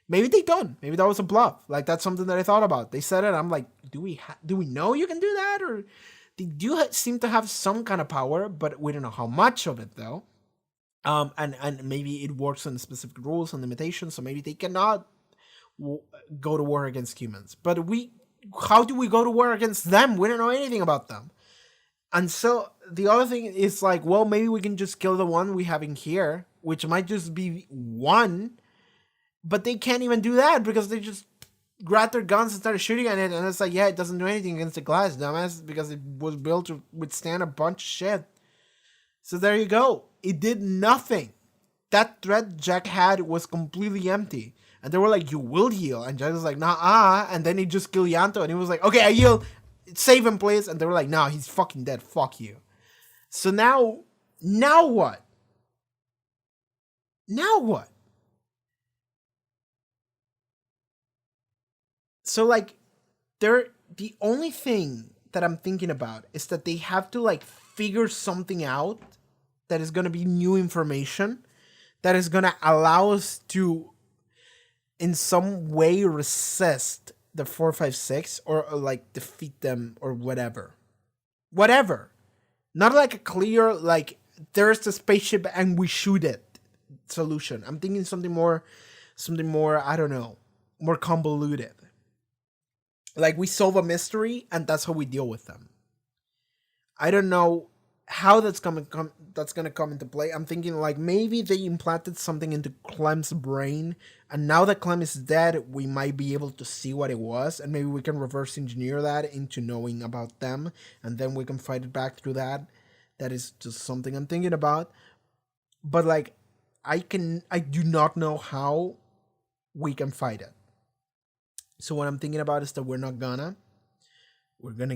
Maybe they don't. Maybe that was a bluff. Like, that's something that I thought about. They said it. I'm like, do we know you can do that? Or they do seem to have some kind of power, but we don't know how much of it, though. And maybe it works on specific rules and limitations. So maybe they cannot go to war against humans. But how do we go to war against them? We don't know anything about them. And so the other thing is like, well, maybe we can just kill the one we have in here, which might just be one, but they can't even do that because they just grabbed their guns and started shooting at it. And it's like, yeah, it doesn't do anything against the glass, dumbass, because it was built to withstand a bunch of shit. So there you go. It did nothing. That threat Jack had was completely empty. And they were like, you will heal. And Jack was like, nah. And then he just killed Yanto. And he was like, okay, I heal. Save him, please. And they were like, nah, he's fucking dead. Fuck you. So now what? Now what? So like, the only thing that I'm thinking about is that they have to like figure something out that is going to be new information that is going to allow us to in some way resist the 456 or like defeat them or whatever. Not like a clear, like, there's the spaceship and we shoot it solution. I'm thinking something more, I don't know, more convoluted. Like, we solve a mystery and that's how we deal with them. I don't know how that's gonna come into play. I'm thinking like maybe they implanted something into Clem's brain, and now that Clem is dead, we might be able to see what it was, and maybe we can reverse engineer that into knowing about them, and then we can fight it back through that. That is just something I'm thinking about. But like, I do not know how we can fight it. So what I'm thinking about is that we're gonna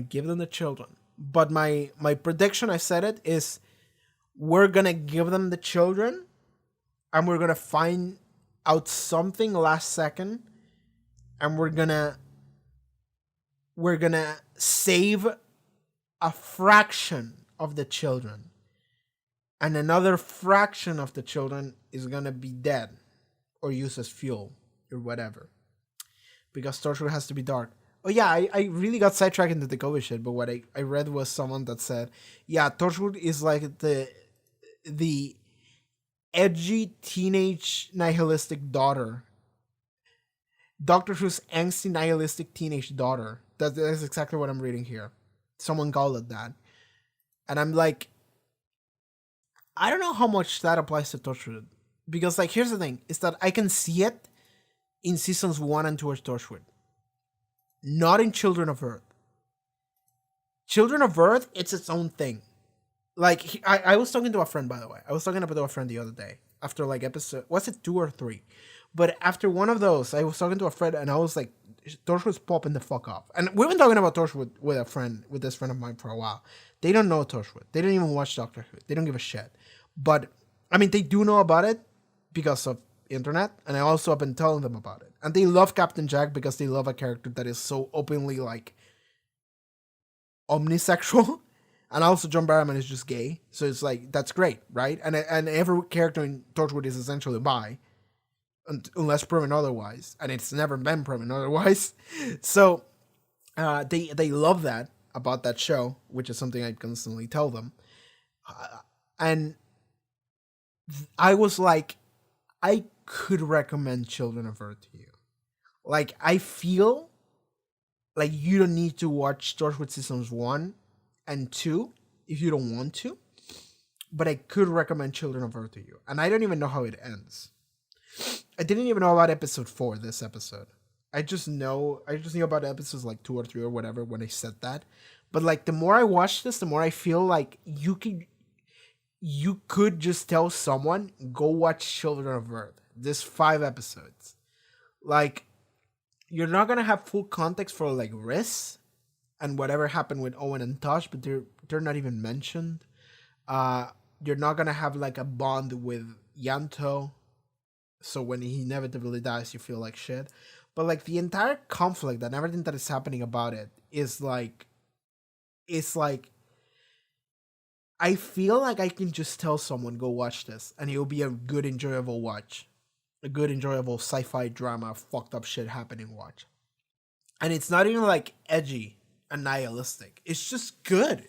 give them the children. But my prediction, I said it, is we're gonna give them the children and we're gonna find out something last second and we're gonna save a fraction of the children and another fraction of the children is gonna be dead or used as fuel or whatever, because Torchwood has to be dark. Oh yeah, I really got sidetracked into the COVID shit, but what I read was someone that said, yeah, Torchwood is like the edgy teenage nihilistic daughter Doctor Who's angsty nihilistic teenage daughter. That's exactly what I'm reading here. Someone called it that. And I'm like, I don't know how much that applies to Torchwood. Because, like, here's the thing, is that I can see it in seasons 1 and 2 of Torchwood. Not in Children of Earth. Children of Earth, it's its own thing. Like, I was talking to a friend, by the way. I was talking to a friend the other day. After, like, episode... Was it 2 or 3? But after one of those, I was talking to a friend, and I was like, Torchwood's popping the fuck off. And we've been talking about Torchwood with this friend of mine for a while. They don't know Torchwood. They don't even watch Doctor Who. They don't give a shit. But, I mean, they do know about it because of internet, and I also have been telling them about it. And they love Captain Jack because they love a character that is so openly, like, omnisexual. And also John Barrowman is just gay. So it's like, that's great, right? And every character in Torchwood is essentially bi. Unless proven otherwise. And it's never been proven otherwise. So they love that about that show, which is something I constantly tell them. And I was like, I could recommend Children of Earth to you. Like, I feel like you don't need to watch Torchwood seasons 1 and 2 if you don't want to. But I could recommend Children of Earth to you. And I don't even know how it ends. I didn't even know about episode 4 this episode. I just knew about episodes like 2 or 3 or whatever when I said that. But like, the more I watch this, the more I feel like you could just tell someone, go watch Children of Earth. This 5 episodes. Like, you're not gonna have full context for like Riss and whatever happened with Owen and Tosh, but they're not even mentioned. You're not gonna have like a bond with Yanto. So when he inevitably dies, you feel like shit. But like, the entire conflict and everything that is happening about it is like, it's like, I feel like I can just tell someone, go watch this, and it'll be a good, enjoyable watch. A good, enjoyable sci-fi drama, fucked up shit happening watch. And it's not even like edgy and nihilistic. It's just good.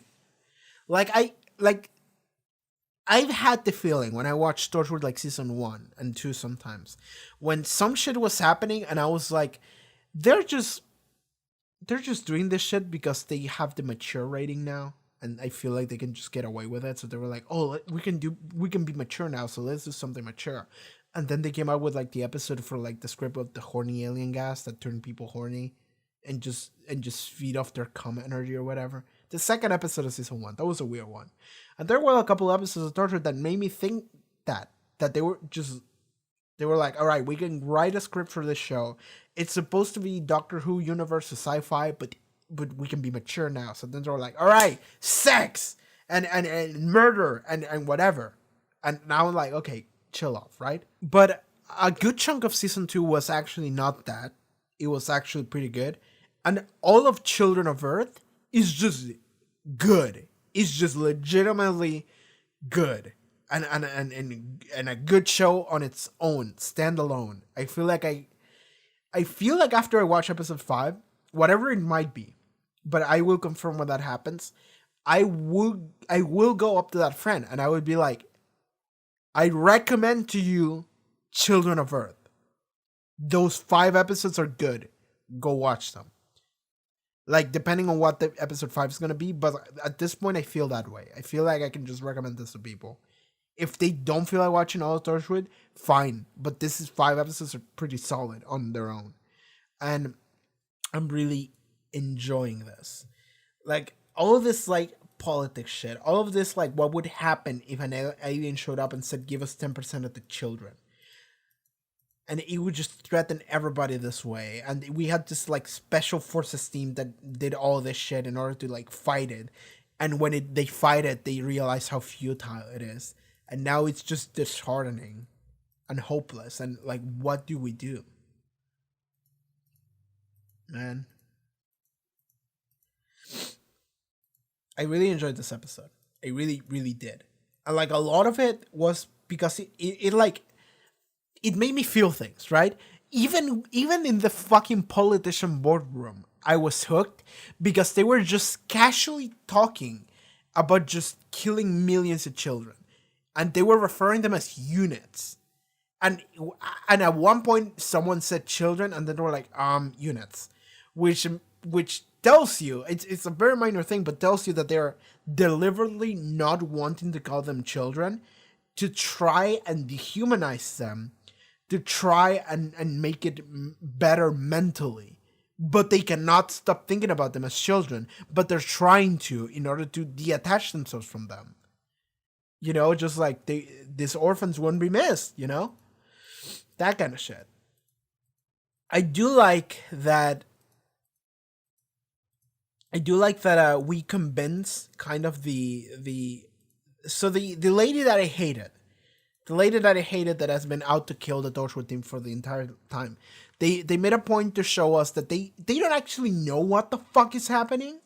I've had the feeling when I watched Torchwood like season 1 and 2 sometimes, when some shit was happening and I was like, they're just doing this shit because they have the mature rating now, and I feel like they can just get away with it. So they were like, oh, we can be mature now, so let's do something mature. And then they came out with like the episode for like the script of the horny alien gas that turned people horny and just feed off their cum energy or whatever. The second episode of season 1, that was a weird one. And there were a couple episodes of Torchwood that made me think that they were like, all right, we can write a script for this show. It's supposed to be Doctor Who universe of sci-fi, but we can be mature now. So then they were like, all right, sex and murder and whatever. And now I'm like, okay, chill off, right? But a good chunk of season 2 was actually not that. It was actually pretty good. And all of Children of Earth is just good. It's just legitimately good. And a good show on its own, standalone. I feel like after I watch episode 5, whatever it might be, but I will confirm when that happens, I will go up to that friend and I would be like, I recommend to you Children of Earth. Those 5 episodes are good. Go watch them. Like, depending on what the episode 5 is going to be, but at this point I feel that way. I feel like I can just recommend this to people. If they don't feel like watching all of Torchwood, fine. But this is 5 episodes are pretty solid on their own. And I'm really enjoying this. Like, all of this, like, politics shit. All of this, like, what would happen if an alien showed up and said, give us 10% of the children. And it would just threaten everybody this way. And we had this, like, special forces team that did all this shit in order to, like, fight it. And when they fight it, they realize how futile it is. And now it's just disheartening and hopeless. And, like, what do we do? Man. I really enjoyed this episode. I really, really did. And, like, a lot of it was because it made me feel things, right? Even in the fucking politician boardroom, I was hooked because they were just casually talking about just killing millions of children. And they were referring them as units. And at one point someone said children, and then they were like units, which tells you it's a very minor thing, but tells you that they're deliberately not wanting to call them children, to try and dehumanize them, to try and make it better mentally. But they cannot stop thinking about them as children, but they're trying to in order to detach themselves from them. You know, just like these orphans wouldn't be missed, you know? That kind of shit. I do like that we convince kind of the lady that I hated. The lady that I hated that has been out to kill the Torchwood team for the entire time. They made a point to show us that they don't actually know what the fuck is happening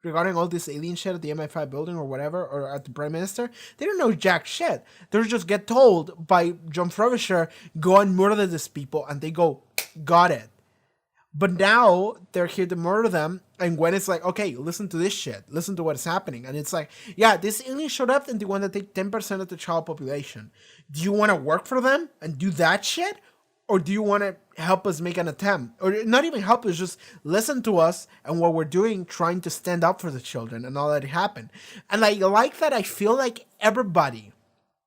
regarding all this alien shit at the MI5 building or whatever, or at the Prime Minister. They don't know jack shit. They just get told by John Frobisher, go and murder these people, and they go, got it. But now they're here to murder them, and Gwen is like, okay, listen to this shit. Listen to what's happening. And it's like, yeah, this alien showed up and they want to take 10% of the child population. Do you want to work for them and do that shit? Or do you want to help us make an attempt? Or not even help us, just listen to us and what we're doing, trying to stand up for the children and all that happened. And I like that. I feel like everybody,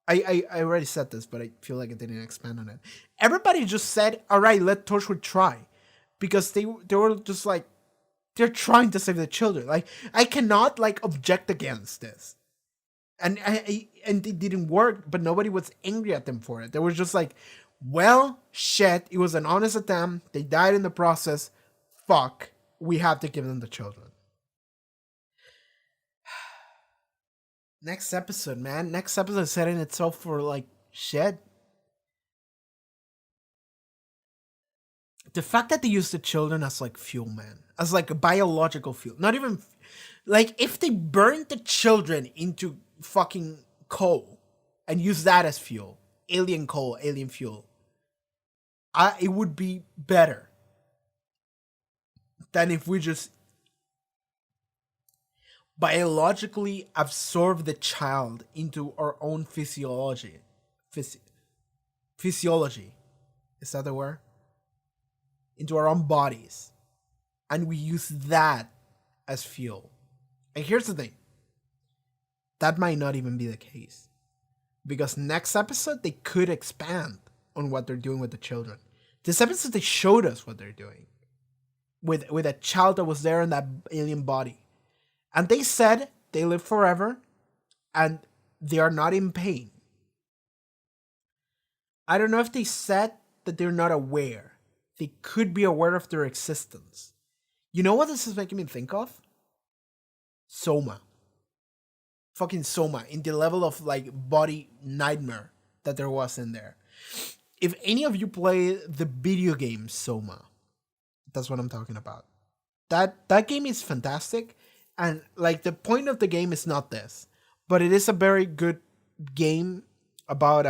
I already said this, but I feel like I didn't expand on it. Everybody just said, all right, let Torchwood try. Because they were just like, they're trying to save the children. Like, I cannot like object against this. And it didn't work, but nobody was angry at them for it. They were just like, well, shit, it was an honest attempt. They died in the process. Fuck, we have to give them the children. Next episode, man. Next episode is setting itself for like shit. The fact that they use the children as like fuel, man. As like a biological fuel. Not even, like, if they burned the children into fucking coal and use that as fuel, alien coal, alien fuel, it would be better than if we just biologically absorb the child into our own physiology. Physiology. Is that the word? Into our own bodies. And we use that as fuel. And here's the thing. That might not even be the case. Because next episode, they could expand on what they're doing with the children. This episode, they showed us what they're doing. With a child that was there in that alien body. And they said they live forever. And they are not in pain. I don't know if they said that they're not aware. They could be aware of their existence. You know what this is making me think of? Soma. Fucking Soma. In the level of like body nightmare that there was in there. If any of you play the video game Soma, that's what I'm talking about. That game is fantastic. And like the point of the game is not this. But it is a very good game about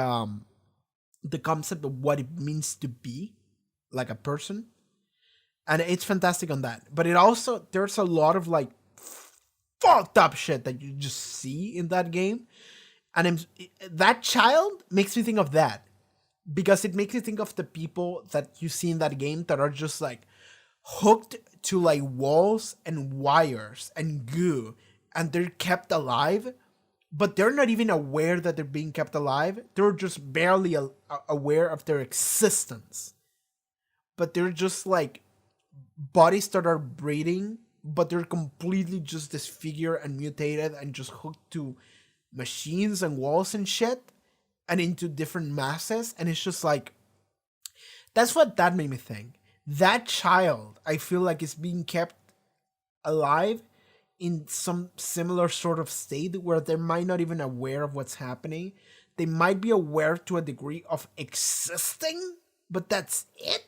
the concept of what it means to be like a person, and it's fantastic on that. But it also, there's a lot of like fucked up shit that you just see in that game, and that child makes me think of that, because it makes me think of the people that you see in that game that are just like hooked to like walls and wires and goo, and they're kept alive, but they're not even aware that they're being kept alive. They're just barely aware of their existence. But they're just like bodies that are breathing, but they're completely just disfigured and mutated and just hooked to machines and walls and shit and into different masses. And it's just like, that's what that made me think. That child, I feel like, is being kept alive in some similar sort of state where they might not even aware of what's happening. They might be aware to a degree of existing, but that's it.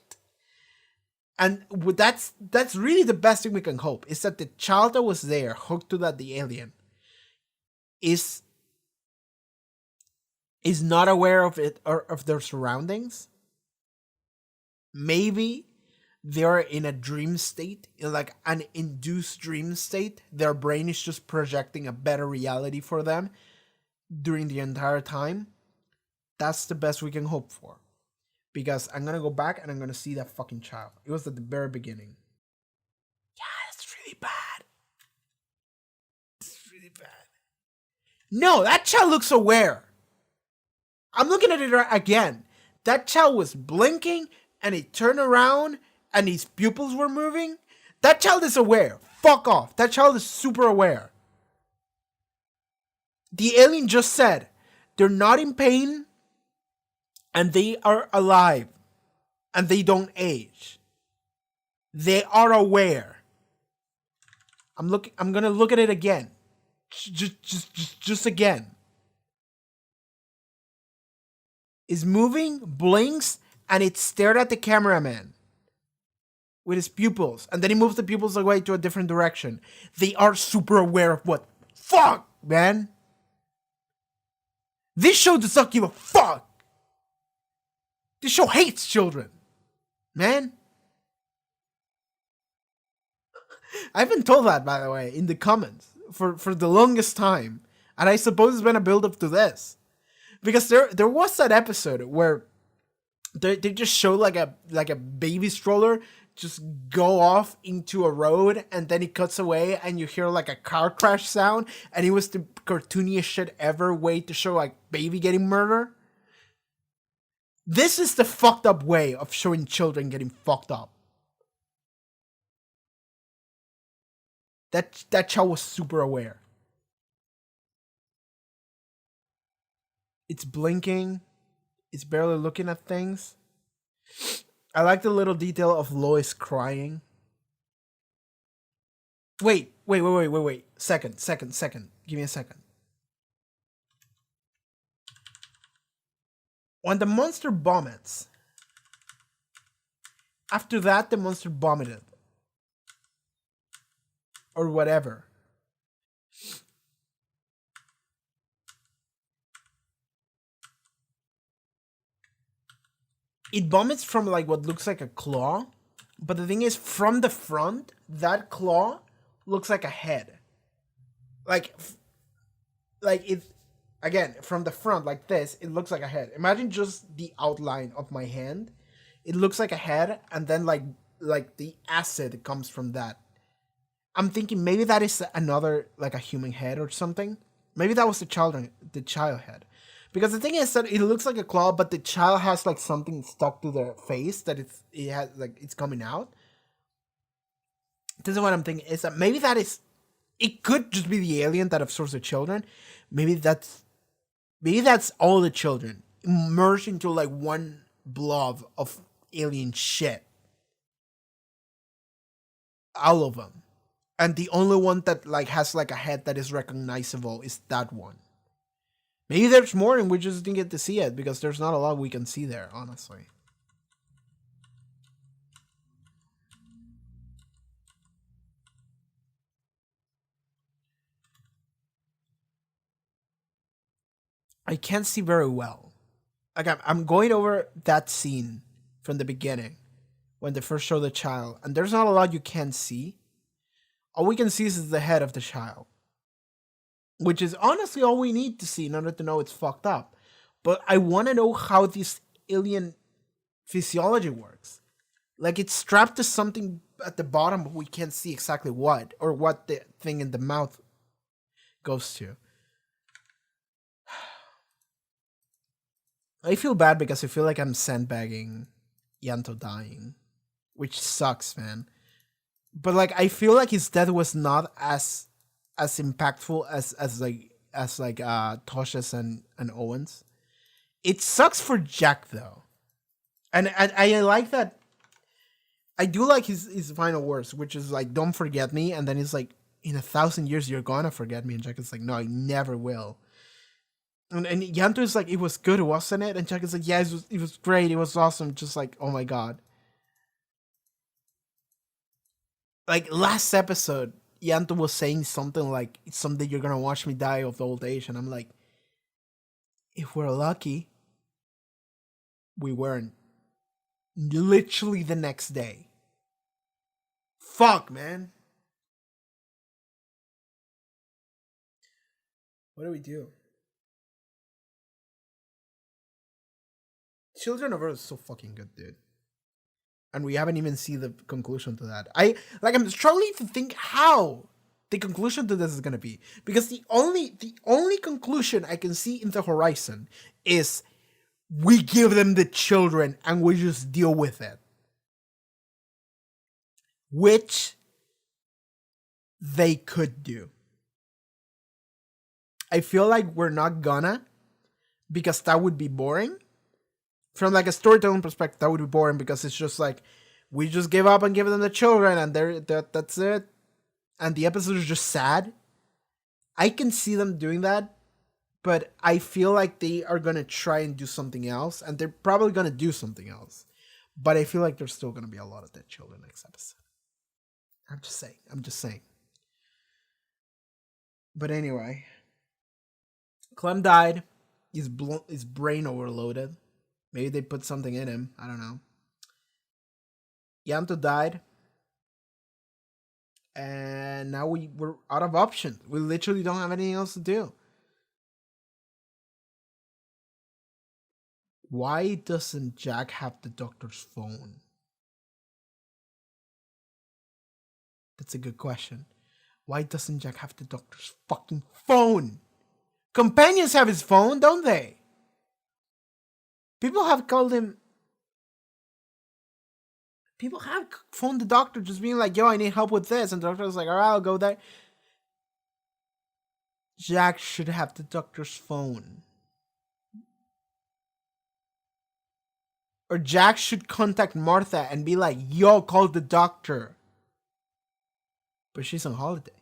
And that's really the best thing we can hope, is that the child that was there, hooked to the alien, is not aware of it or of their surroundings. Maybe they're in a dream state, in like an induced dream state. Their brain is just projecting a better reality for them during the entire time. That's the best we can hope for. because I'm gonna go back and I'm gonna see that fucking child. It was at the very beginning. Yeah, that's really bad. It's really bad. No, that child looks aware. I'm looking at it again. That child was blinking and he turned around and his pupils were moving. That child is aware. Fuck off. That child is super aware. The alien just said they're not in pain and they are alive and they don't age. They are aware. I'm gonna look at it again. Just again. Is moving, blinks, and it stared at the cameraman with his pupils, and then he moves the pupils away to a different direction. They are super aware of what. Fuck, man. This show does not give a fuck. This show hates children, man. I've been told that, by the way, in the comments for the longest time, and I suppose it's been a build up to this. Because there was that episode where they just show like a baby stroller just go off into a road, and then it cuts away and you hear like a car crash sound, and it was the cartooniest shit ever way to show like baby getting murdered. This is the fucked up way of showing children getting fucked up. That child was super aware. It's blinking. It's barely looking at things. I like the little detail of Lois crying. Wait. Second. Give me a second. When the monster vomits, after that the monster vomited. Or whatever. It vomits from like what looks like a claw, but the thing is, from the front, that claw looks like a head. Like it, again, from the front like this, it looks like a head. Imagine just the outline of my hand. It looks like a head, and then like the acid comes from that. I'm thinking maybe that is another, like a human head or something. Maybe that was the child head. Because the thing is that it looks like a claw, but the child has like something stuck to their face that it's coming out. This is what I'm thinking, is that maybe that is, it could just be the alien that absorbs the children. Maybe that's all the children merged into like one blob of alien shit. All of them. And the only one that like has like a head that is recognizable is that one. Maybe there's more and we just didn't get to see it because there's not a lot we can see there, honestly. I can't see very well. Like I'm going over that scene from the beginning when they first show the child, and there's not a lot you can see. All we can see is the head of the child, which is honestly all we need to see in order to know it's fucked up. But I want to know how this alien physiology works. Like it's strapped to something at the bottom, but we can't see exactly what, or what the thing in the mouth goes to. I feel bad because I feel like I'm sandbagging Yanto dying, which sucks, man. But like I feel like his death was not as impactful as Tosha's and Owen's. It sucks for Jack though, and I like that. I do like his final words, which is like, "Don't forget me," and then he's like, "In 1,000 years, you're gonna forget me," and Jack is like, "No, I never will." And Yanto is like, "It was good, wasn't it?" And Jack is like, "Yeah, it was great, it was awesome." Just like, oh my god. Like last episode, Yanto was saying something like, "It's someday you're gonna watch me die of old age," and I'm like, if we're lucky, we weren't. Literally the next day. Fuck, man. What do we do? Children of Earth is so fucking good, dude. And we haven't even seen the conclusion to that. I'm struggling to think how the conclusion to this is gonna be. Because the only conclusion I can see in the horizon is we give them the children and we just deal with it. Which they could do. I feel like we're not gonna, because that would be boring. From like a storytelling perspective, that would be boring because it's just like we just give up and give them the children and that's it. And the episode is just sad. I can see them doing that, but I feel like they are gonna try and do something else, and they're probably gonna do something else. But I feel like there's still gonna be a lot of dead children next episode. I'm just saying. But anyway, Clem died. His brain overloaded. Maybe they put something in him. I don't know. Yanto died. And now we're out of options. We literally don't have anything else to do. Why doesn't Jack have the doctor's phone? That's a good question. Why doesn't Jack have the doctor's fucking phone? Companions have his phone, don't they? People have called him... People have phoned the doctor just being like, yo, I need help with this. And the doctor was like, all right, I'll go there. Jack should have the doctor's phone. Or Jack should contact Martha and be like, yo, call the doctor. But she's on holiday.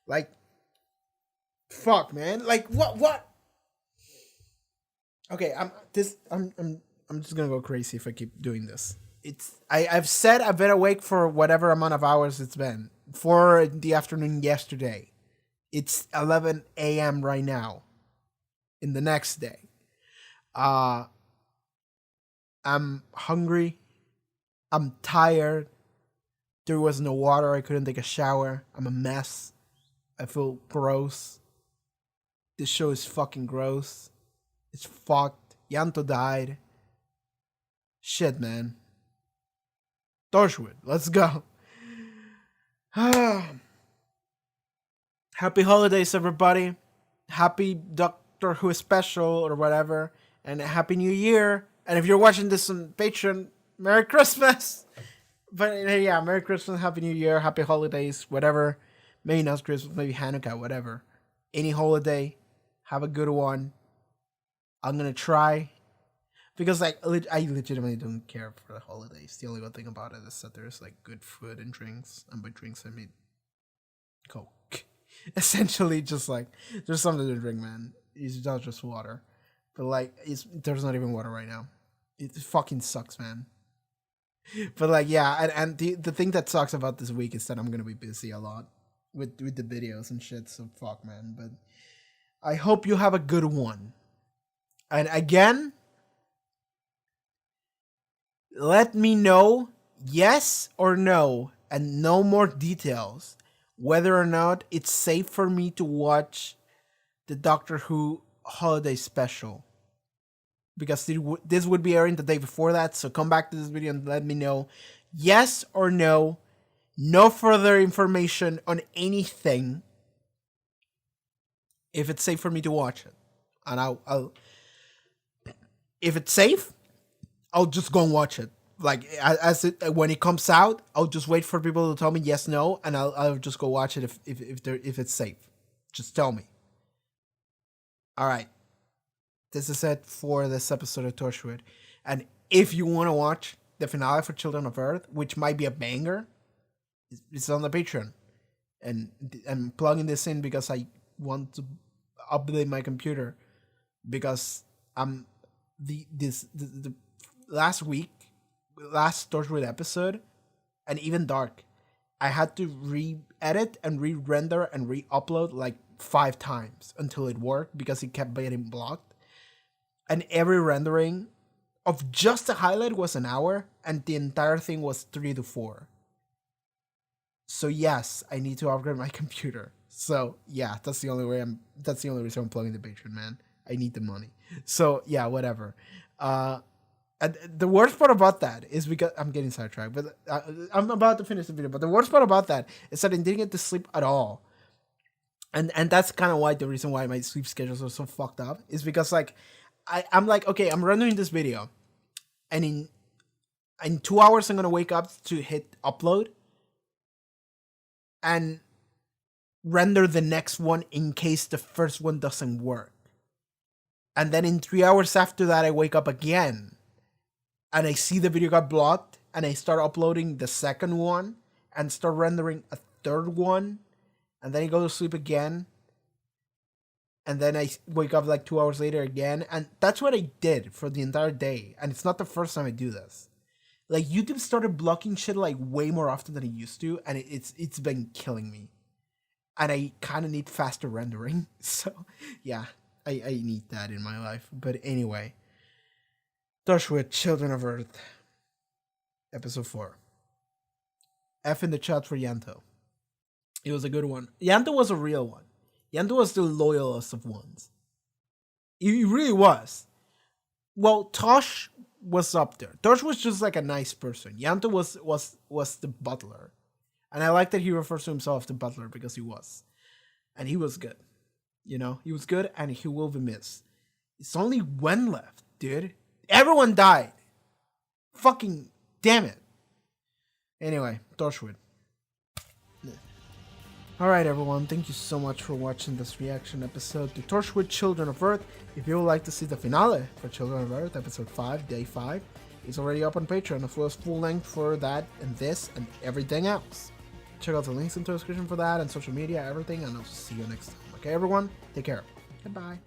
Like, fuck, man. Like, what? Okay, I'm just gonna go crazy if I keep doing this. I've said I've been awake for whatever amount of hours it's been. 4 in the afternoon yesterday. It's 11 a.m. right now. In the next day. I'm hungry. I'm tired. There was no water. I couldn't take a shower. I'm a mess. I feel gross. This show is fucking gross. It's fucked. Yanto died. Shit, man. Torchwood, let's go. Happy holidays, everybody. Happy Doctor Who special or whatever. And Happy New Year. And if you're watching this on Patreon, Merry Christmas. But yeah, Merry Christmas, Happy New Year, Happy Holidays, whatever. Maybe not Christmas, maybe Hanukkah, whatever. Any holiday, have a good one. I'm gonna try. Because like I legitimately don't care for the holidays. The only good thing about it is that there's like good food and drinks. And by drinks I mean Coke. Essentially just like there's something to drink, man. It's not just water. But like there's not even water right now. It fucking sucks, man. But like yeah, and the thing that sucks about this week is that I'm gonna be busy a lot with the videos and shit, so fuck, man. But I hope you have a good one. And again, let me know, yes or no, and no more details, whether or not it's safe for me to watch the Doctor Who holiday special. Because this would be airing the day before that, so come back to this video and let me know, yes or no, no further information on anything, if it's safe for me to watch it. And I'll if it's safe, I'll just go and watch it. Like when it comes out, I'll just wait for people to tell me yes, no, and I'll just go watch it if it's safe. Just tell me. All right, this is it for this episode of Torchwood. And if you want to watch the finale for Children of Earth, which might be a banger, it's on the Patreon, and I'm plugging this in because I want to update my computer because the last Torchwood episode, and even Dark, I had to re-edit and re-render and re-upload like 5 times until it worked because it kept getting blocked. And every rendering of just the highlight was an hour, and the entire thing was 3 to 4. So yes, I need to upgrade my computer. So yeah, that's the only reason I'm plugging the Patreon, man. I need the money. So yeah, whatever. And the worst part about that is because I'm getting sidetracked, but I'm about to finish the video. But the worst part about that is that I didn't get to sleep at all. And that's kind of why the reason why my sleep schedules are so fucked up is because like I'm like, okay, I'm rendering this video, and in 2 hours I'm gonna wake up to hit upload and render the next one in case the first one doesn't work. And then in 3 hours after that I wake up again and I see the video got blocked and I start uploading the second one and start rendering a third one, and then I go to sleep again, and then I wake up like 2 hours later again, and that's what I did for the entire day. And it's not the first time I do this. Like, YouTube started blocking shit like way more often than it used to, and it's been killing me. And I kind of need faster rendering, so yeah, I need that in my life. But anyway, Torchwood, Children of Earth, episode 4. F in the chat for Yanto. It was a good one. Yanto was a real one. Yanto was the loyalist of ones. He really was. Well, Tosh was up there. Tosh was just like a nice person. Yanto was the butler. And I like that he refers to himself the butler because he was. And he was good. You know, he was good and he will be missed. It's only Gwen left, dude. Everyone died. Fucking damn it. Anyway, Torchwood. Alright everyone, thank you so much for watching this reaction episode to Torchwood Children of Earth. If you would like to see the finale for Children of Earth, episode 5, day 5, it's already up on Patreon, as well as full length for that and this and everything else. Check out the links in the description for that and social media, everything, and I'll see you next time. Okay everyone, take care. Goodbye.